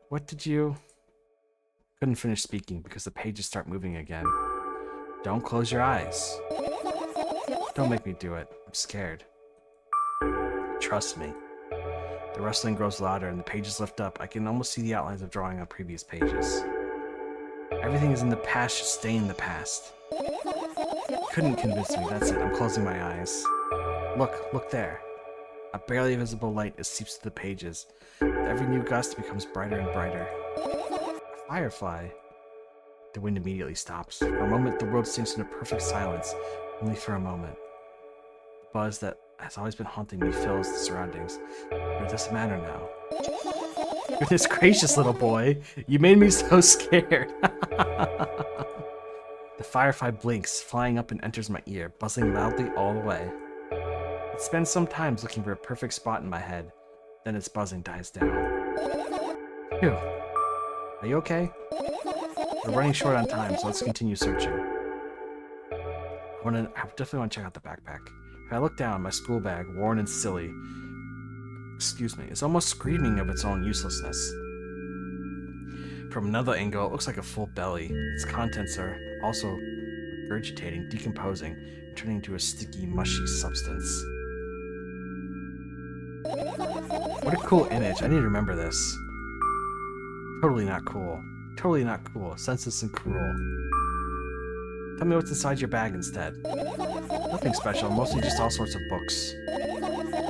What did you... Couldn't finish speaking because the pages start moving again. Don't close your eyes. Don't make me do it. I'm scared. Trust me. The rustling grows louder and the pages lift up. I can almost see the outlines of drawing on previous pages. Everything is in the past, should stay in the past. Couldn't convince me, that's it. I'm closing my eyes. Look there. A barely visible light seeps through the pages. With every new gust, it becomes brighter and brighter. A firefly. The wind immediately stops. For a moment, the world sinks into perfect silence. Only for a moment. The buzz that has always been haunting me fills the surroundings. But it doesn't matter now. Goodness gracious, little boy. You made me so scared. The firefly blinks, flying up and enters my ear, buzzing loudly all the way. It spends some time looking for a perfect spot in my head. Then its buzzing dies down. Phew. Are you okay? We're running short on time, so let's continue searching. I definitely want to check out the backpack. If I look down, my school bag, worn and silly, is almost screaming of its own uselessness. From another angle, it looks like a full belly. Its contents are also regurgitating, decomposing, and turning into a sticky, mushy substance. What a cool image. I need to remember this. Totally not cool. Totally not cool. Senseless and cruel. Tell me what's inside your bag instead. Nothing special, mostly just all sorts of books.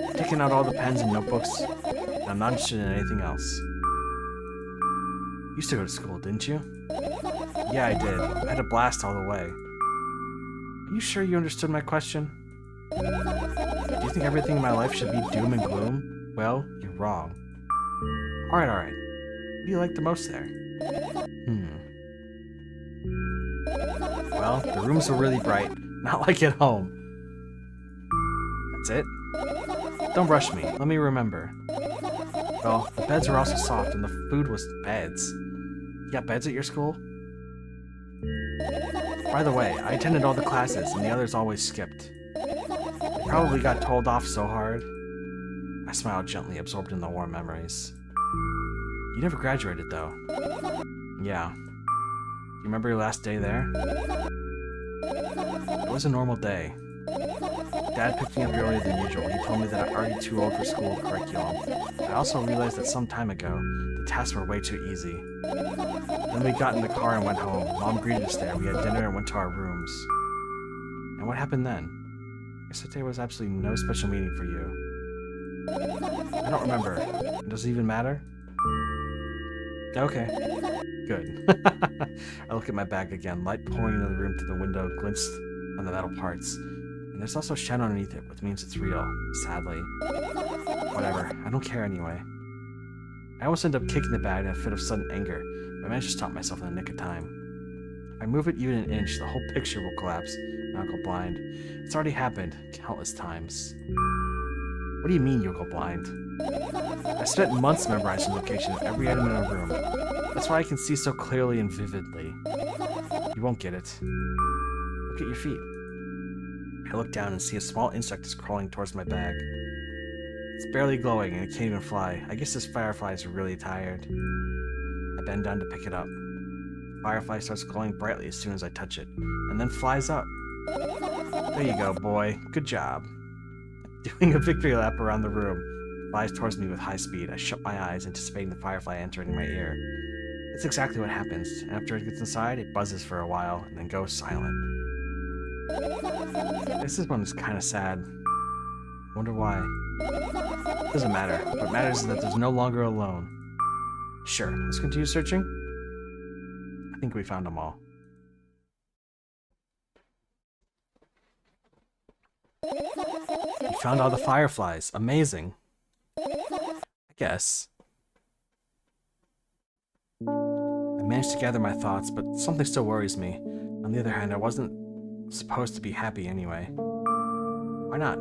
I've taken out all the pens and notebooks, and I'm not interested in anything else. You used to go to school, didn't you? Yeah, I did. I had a blast all the way. Are you sure you understood my question? Do you think everything in my life should be doom and gloom? Well, you're wrong. Alright. What do you like the most there? Well, the rooms were really bright. Not like at home. That's it? Don't rush me. Let me remember. Well, the beds were also soft and the food was beds. You got beds at your school? By the way, I attended all the classes and the others always skipped. They probably got told off so hard. I smiled gently, absorbed in the warm memories. You never graduated, though. Yeah. Do you remember your last day there? It was a normal day. Dad picked me up earlier than usual. He told me that I'm already too old for school curriculum. I also realized that some time ago, the tasks were way too easy. Then we got in the car and went home. Mom greeted us there. We had dinner and went to our rooms. And what happened then? Yesterday was absolutely no special meaning for you. I don't remember. Does it even matter? Okay. Good. I look at my bag again. Light pouring into the room through the window glints on the metal parts. And there's also a shadow underneath it, which means it's real. Sadly. Whatever. I don't care anyway. I almost end up kicking the bag in a fit of sudden anger, but I managed to stop myself in the nick of time. If I move it even an inch, the whole picture will collapse, and I'll go blind. It's already happened countless times. What do you mean you'll go blind? I spent months memorizing the location of every item in a room. That's why I can see so clearly and vividly. You won't get it. Look at your feet. I look down and see a small insect is crawling towards my bag. It's barely glowing and it can't even fly. I guess this firefly is really tired. I bend down to pick it up. The firefly starts glowing brightly as soon as I touch it, and then flies up. There you go, boy. Good job. Doing a victory lap around the room, it flies towards me with high speed. I shut my eyes, anticipating the firefly entering my ear. That's exactly what happens, and after it gets inside, it buzzes for a while, and then goes silent. This one is kind of sad. Wonder why. Doesn't matter. What matters is that there's no longer alone. Sure, let's continue searching. I think we found them all. You found all the fireflies. Amazing. I guess. I managed to gather my thoughts, but something still worries me. On the other hand, I wasn't supposed to be happy anyway. Why not?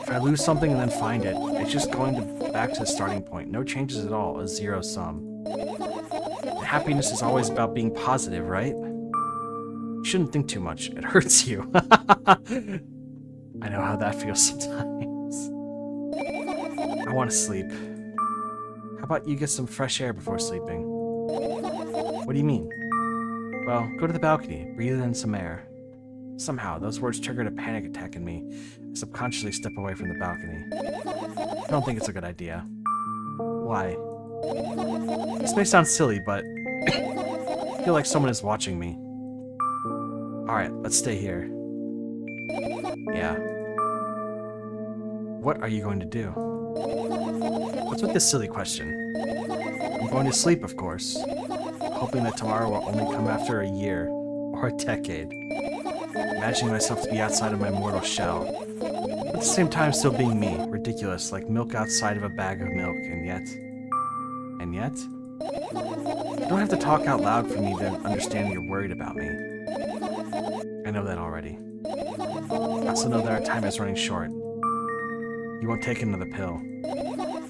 If I lose something and then find it, it's just going back to the starting point. No changes at all, a zero sum. And happiness is always about being positive, right? You shouldn't think too much. It hurts you. I know how that feels sometimes. I want to sleep. How about you get some fresh air before sleeping? What do you mean? Well, go to the balcony, breathe in some air. Somehow, those words triggered a panic attack in me. I subconsciously step away from the balcony. I don't think it's a good idea. Why? This may sound silly, but I feel like someone is watching me. Alright, let's stay here. Yeah. What are you going to do? What's with this silly question? I'm going to sleep, of course. Hoping that tomorrow will only come after a year or a decade. Imagining myself to be outside of my mortal shell. At the same time still being me. Ridiculous, like milk outside of a bag of milk, and yet... And yet? You don't have to talk out loud for me to understand you're worried about me. I know that already. I also know that our time is running short. You won't take another pill.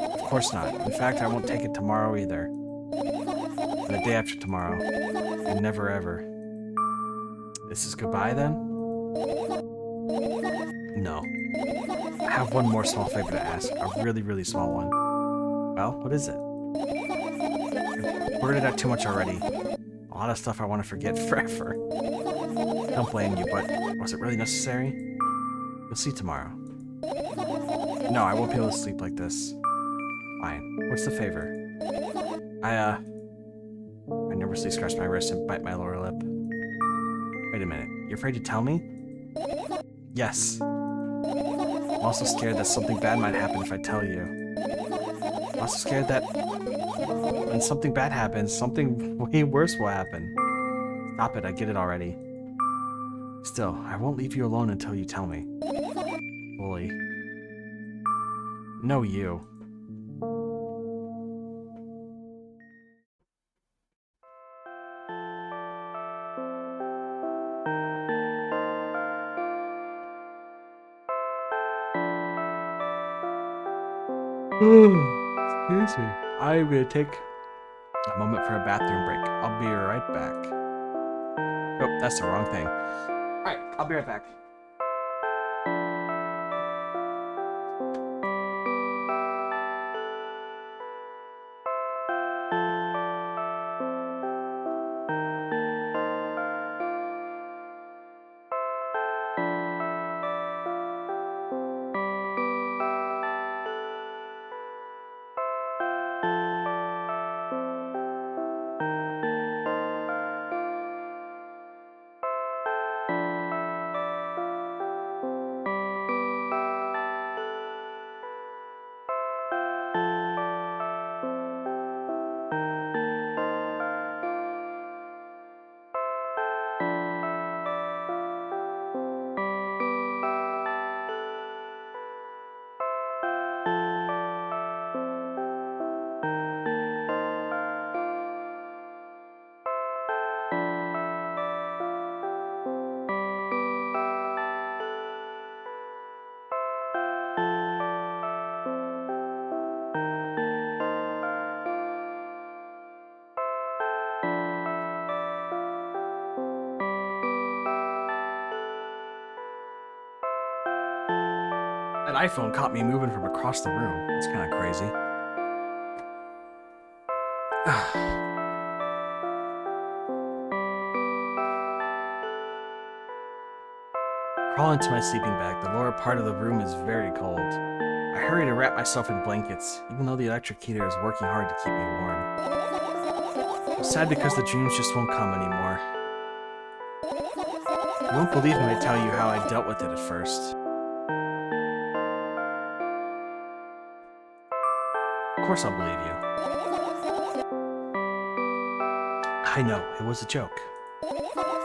Of course not. In fact, I won't take it tomorrow either. And the day after tomorrow. And never ever. This is goodbye then? No. I have one more small favor to ask. A really, really small one. Well, what is it? I've worded out too much already. A lot of stuff I want to forget forever. Don't blame you, but was it really necessary? You'll see tomorrow. No, I won't be able to sleep like this. Fine. What's the favor? I nervously scratch my wrist and bite my lower lip. Wait a minute. You're afraid to tell me? Yes. I'm also scared that something bad might happen if I tell you. I'm also scared that when something bad happens, something way worse will happen. Stop it, I get it already. Still, I won't leave you alone until you tell me. Fully. No, you. Excuse me. I'm gonna take a moment for a bathroom break. I'll be right back. Oh, that's the wrong thing. Alright, I'll be right back. That iPhone caught me moving from across the room. It's kind of crazy. Crawl into my sleeping bag. The lower part of the room is very cold. I hurry to wrap myself in blankets, even though the electric heater is working hard to keep me warm. I'm sad because the dreams just won't come anymore. You won't believe me when I tell you how I dealt with it at first. Of course I'll believe you. I know, it was a joke.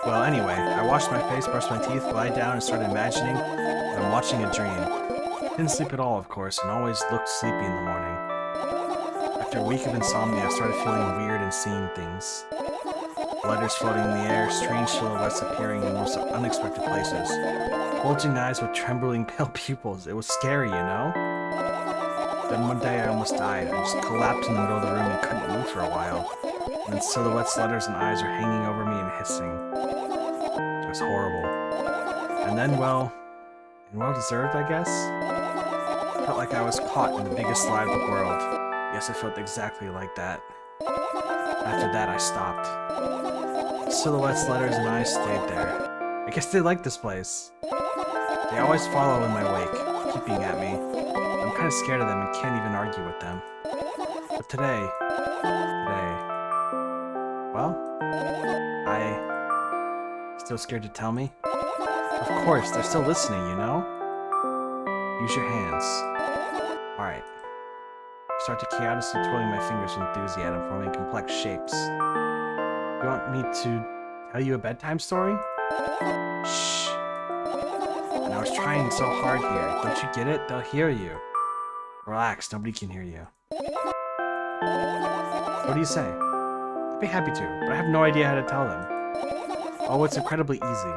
Well, anyway, I washed my face, brushed my teeth, lied down, and started imagining that I'm watching a dream. Didn't sleep at all, of course, and always looked sleepy in the morning. After a week of insomnia, I started feeling weird and seeing things. Letters floating in the air, strange silhouettes appearing in most unexpected places. Bulging eyes with trembling pale pupils. It was scary, you know? Then one day I almost died. I just collapsed in the middle of the room and couldn't move for a while. And then silhouettes, letters, and eyes are hanging over me and hissing. It was horrible. And then, well deserved, I guess? I felt like I was caught in the biggest lie of the world. Yes, I felt exactly like that. After that, I stopped. Silhouettes, letters, and eyes stayed there. I guess they like this place. They always follow in my wake, keeping at me. I'm kind of scared of them and can't even argue with them. But today, well, still scared to tell me? Of course, they're still listening, you know? Use your hands. Alright. Start to chaotically twirling my fingers with enthusiasm, forming complex shapes. You want me to tell you a bedtime story? Shh. And I was trying so hard here. Don't you get it? They'll hear you. Relax, nobody can hear you. What do you say? I'd be happy to, but I have no idea how to tell them. Oh, it's incredibly easy.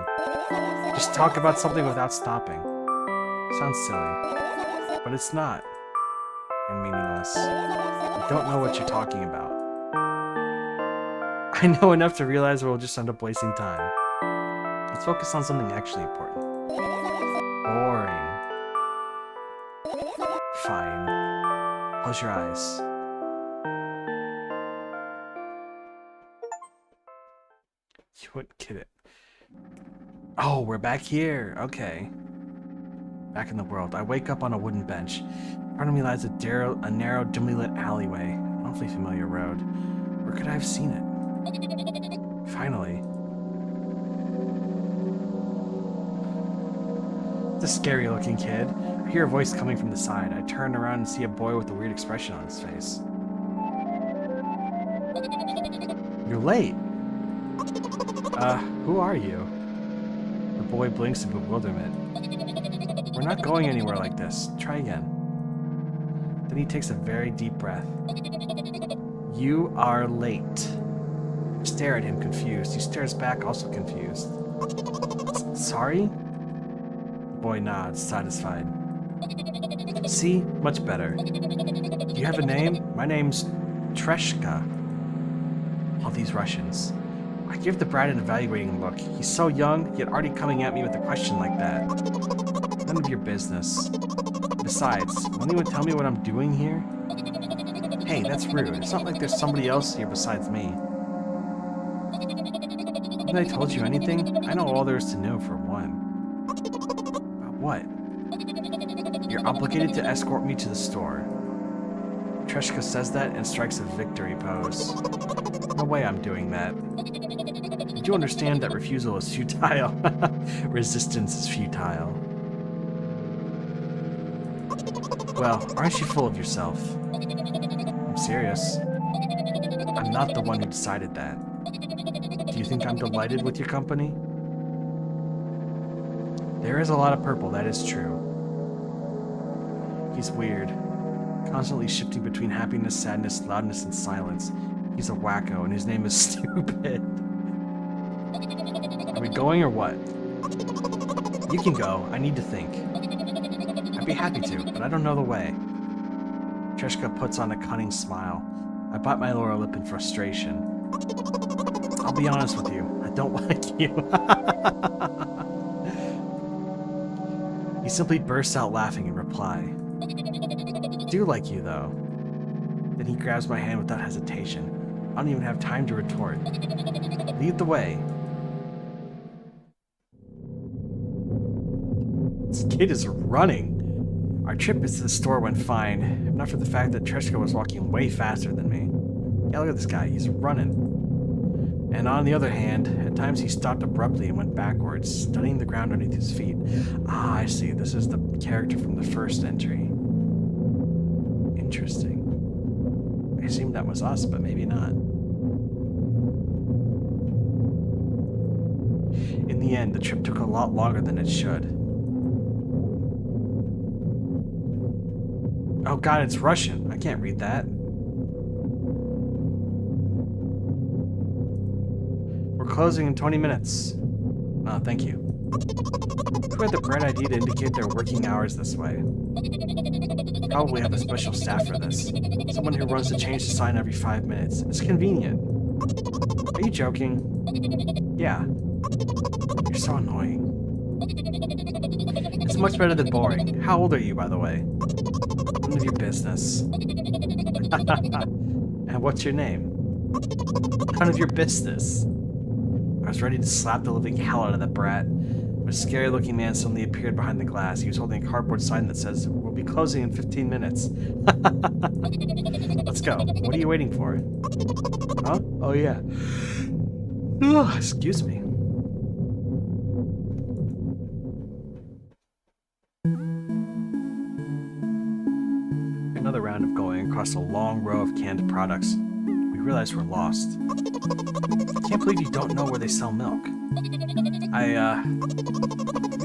Just talk about something without stopping. Sounds silly, but it's not. And meaningless. I don't know what you're talking about. I know enough to realize we'll just end up wasting time. Let's focus on something actually important. Boring. Fine. Close your eyes. You wouldn't get it. Oh, we're back here. Okay. Back in the world. I wake up on a wooden bench. In front of me lies a narrow, dimly lit alleyway. An awfully familiar road. Where could I have seen it? Finally. It's a scary looking kid. I hear a voice coming from the side. I turn around and see a boy with a weird expression on his face. You're late. Who are you? The boy blinks in bewilderment. We're not going anywhere like this. Try again. Then he takes a very deep breath. You are late. I stare at him, confused. He stares back, also confused. Sorry? The boy nods, satisfied. See? Much better. Do you have a name? My name's Treshka. All these Russians. I give the brat an evaluating look. He's so young, yet already coming at me with a question like that. None of your business. Besides, won't anyone tell me what I'm doing here? Hey, that's rude. It's not like there's somebody else here besides me. Haven't I told you anything? I know all there is to know, for one. About what? You're obligated to escort me to the store. Treshka says that and strikes a victory pose. No way I'm doing that. You do understand that refusal is futile. Resistance is futile. Well, aren't you full of yourself? I'm serious. I'm not the one who decided that. Do you think I'm delighted with your company? There is a lot of purple, that is true. He's weird. Constantly shifting between happiness, sadness, loudness, and silence. He's a wacko, and his name is Stupid. Are we going or what? You can go. I need to think. I'd be happy to, but I don't know the way. Treshka puts on a cunning smile. I bite my lower lip in frustration. I'll be honest with you. I don't like you. He simply bursts out laughing in reply. I do like you, though. Then he grabs my hand without hesitation. I don't even have time to retort. Lead the way. This kid is running. Our trip to the store went fine, if not for the fact that Treshka was walking way faster than me. Yeah, look at this guy. He's running. And on the other hand, at times he stopped abruptly and went backwards, studying the ground underneath his feet. Ah, I see. This is the character from the first entry. Interesting. I assumed that was us, but maybe not. In the end, the trip took a lot longer than it should. Oh god, it's Russian. I can't read that. We're closing in 20 minutes. Oh, thank you. Who had the bright idea to indicate their working hours this way? Probably have a special staff for this. Someone who runs to change the sign every 5 minutes. It's convenient. Are you joking? Yeah. You're so annoying. It's much better than boring. How old are you, by the way? None of your business. And what's your name? None of your business. I was ready to slap the living hell out of that brat. A scary-looking man suddenly appeared behind the glass. He was holding a cardboard sign that says, "We'll be closing in 15 minutes." Let's go. What are you waiting for? Huh? Oh, yeah. Ugh, excuse me. Another round of going across a long row of canned products. We realize we're lost. I can't believe you don't know where they sell milk. Maybe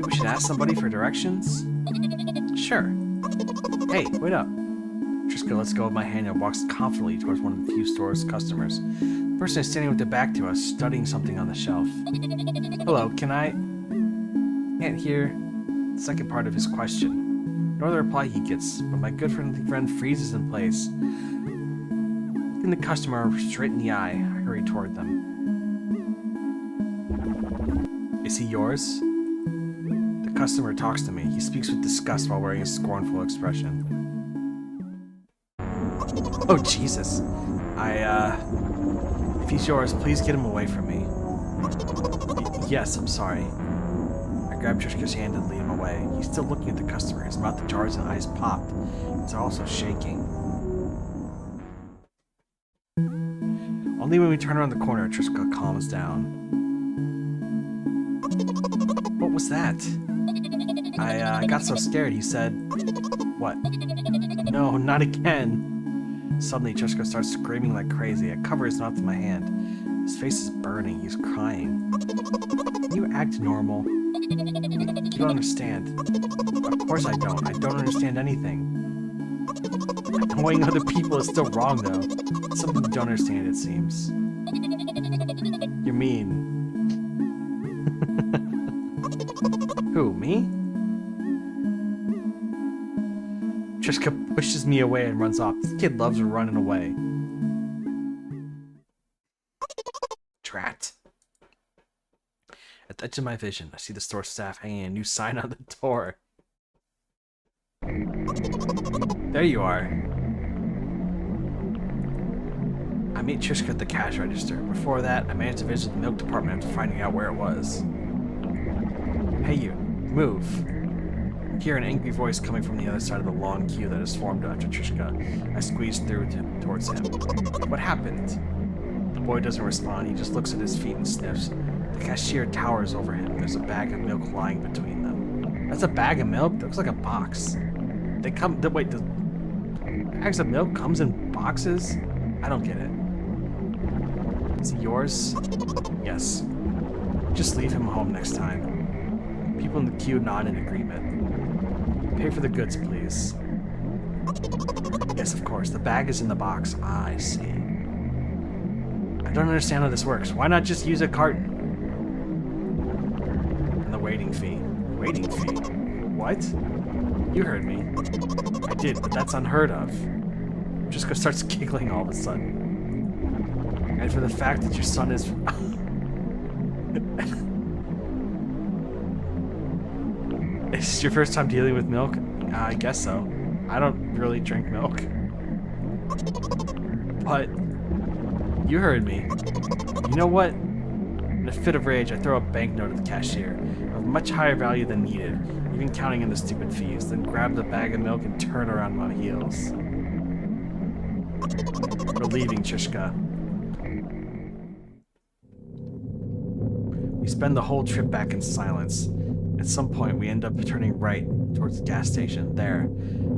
we should ask somebody for directions? Sure. Hey, wait up. Triska lets go of my hand and walks confidently towards one of the few store's customers. The person is standing with their back to us, studying something on the shelf. Hello, can I... Can't hear the second part of his question, nor the reply he gets, but my good friend freezes in place. Looking the customer straight in the eye, I hurry toward them. Is he yours? The customer talks to me. He speaks with disgust while wearing a scornful expression. Oh, Jesus. If he's yours, please get him away from me. Yes, I'm sorry. I grab Trishka's hand and lead him away. He's still looking at the customer. His mouth jars and eyes pop. He's also shaking. Only when we turn around the corner, Trishka calms down. What was that? I got so scared, he said. What? No, not again. Suddenly, Trishka starts screaming like crazy. I cover his mouth with my hand. His face is burning. He's crying. Can you act normal? You don't understand. Of course I don't. I don't understand anything. Annoying other people is still wrong, though. It's something you don't understand, it seems. You're mean. Who, me? Trishka pushes me away and runs off. This kid loves running away. Drat. At the edge of my vision, I see the store staff hanging a new sign on the door. There you are. I meet Trishka at the cash register. Before that, I managed to visit the milk department after finding out where it was. Hey you, move. I hear an angry voice coming from the other side of the long queue that has formed after Trishka. I squeeze through towards him. What happened? The boy doesn't respond. He just looks at his feet and sniffs. The cashier towers over him. There's a bag of milk lying between them. That's a bag of milk? That looks like a box. Wait, the bags of milk comes in boxes? I don't get it. Is it yours? Yes. Just leave him home next time. People in the queue nod in agreement. Pay for the goods, please. Yes, of course. The bag is in the box. Ah, I see. I don't understand how this works. Why not just use a carton? And the waiting fee. Waiting fee? What? You heard me. I did, but that's unheard of. Just starts giggling all of a sudden. And for the fact that your son is... Is this your first time dealing with milk? I guess so. I don't really drink milk. But you heard me. You know what? In a fit of rage, I throw a banknote at the cashier of much higher value than needed, even counting in the stupid fees, then grab the bag of milk and turn around my heels. We're leaving, Trishka. We spend the whole trip back in silence. At some point, we end up turning right towards the gas station. There,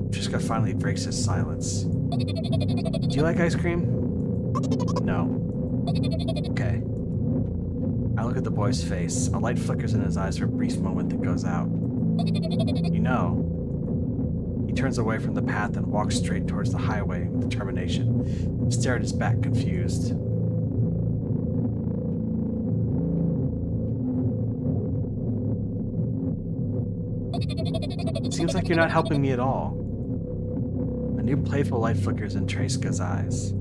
Trishka finally breaks his silence. Do you like ice cream? No. Okay. I look at the boy's face. A light flickers in his eyes for a brief moment that goes out. You know. He turns away from the path and walks straight towards the highway with determination. I stare at his back, confused. Seems like you're not helping me at all. A new playful light flickers in Treska's eyes.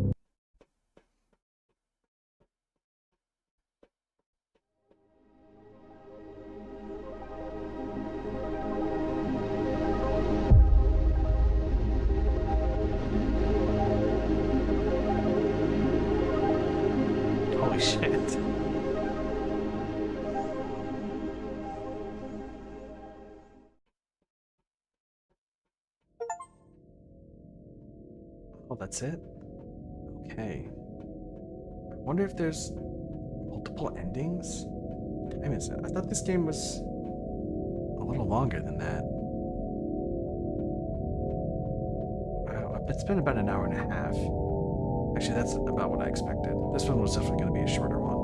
Holy shit. Oh, that's it? Okay. I wonder if there's multiple endings? Damn it, I thought this game was a little longer than that. Wow, it's been about an hour and a half. Actually, that's about what I expected. This one was definitely going to be a shorter one.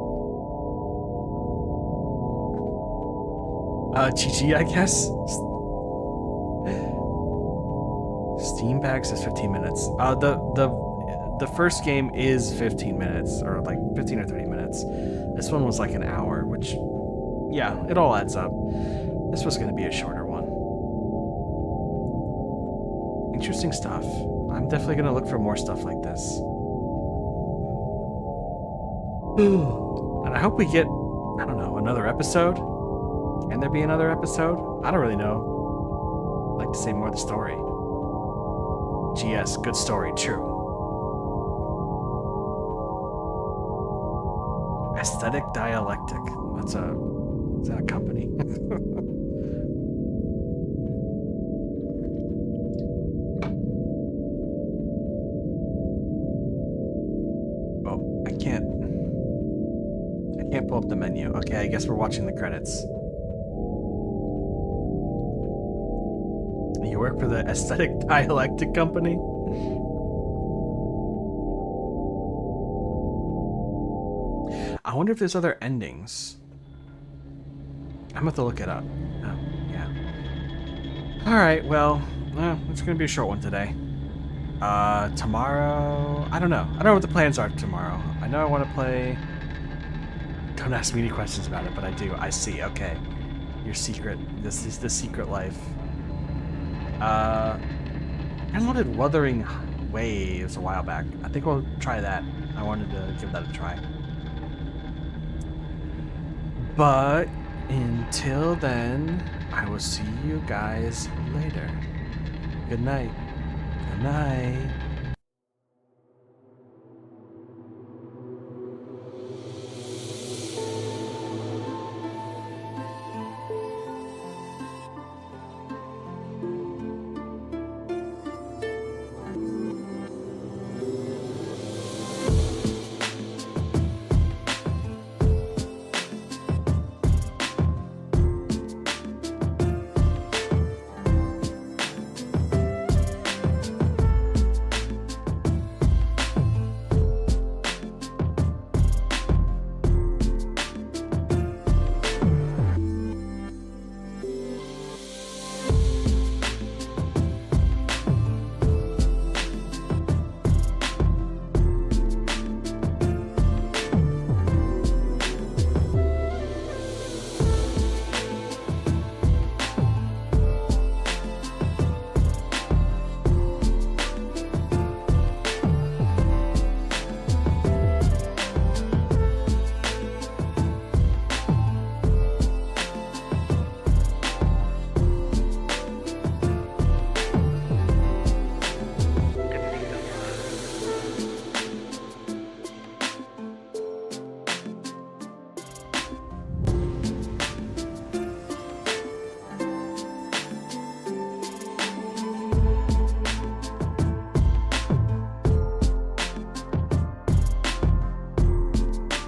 GG, I guess? Steam Bag says 15 minutes. The first game is 15 minutes, or like 15 or 30 minutes. This one was like an hour, which, yeah, it all adds up. This was going to be a shorter one. Interesting stuff. I'm definitely going to look for more stuff like this. And I hope we get, I don't know, another episode? Can there be another episode? I don't really know. I'd like to say more of the story. GS, good story, true. Aesthetic Dialectic. Is that a company? Oh, I can't pull up the menu. Okay, I guess we're watching the credits. You work for the Aesthetic Dialectic Company? I wonder if there's other endings. I'm gonna have to look it up. Oh, yeah. Alright, well, it's gonna be a short one today. Tomorrow, I don't know. I don't know what the plans are tomorrow. I know I want to play... Don't ask me any questions about it, but I do. I see, okay. Your secret. This is the secret life. I wanted Wuthering Waves a while back. I think we'll try that. I wanted to give that a try. But until then, I will see you guys later. Good night. Good night.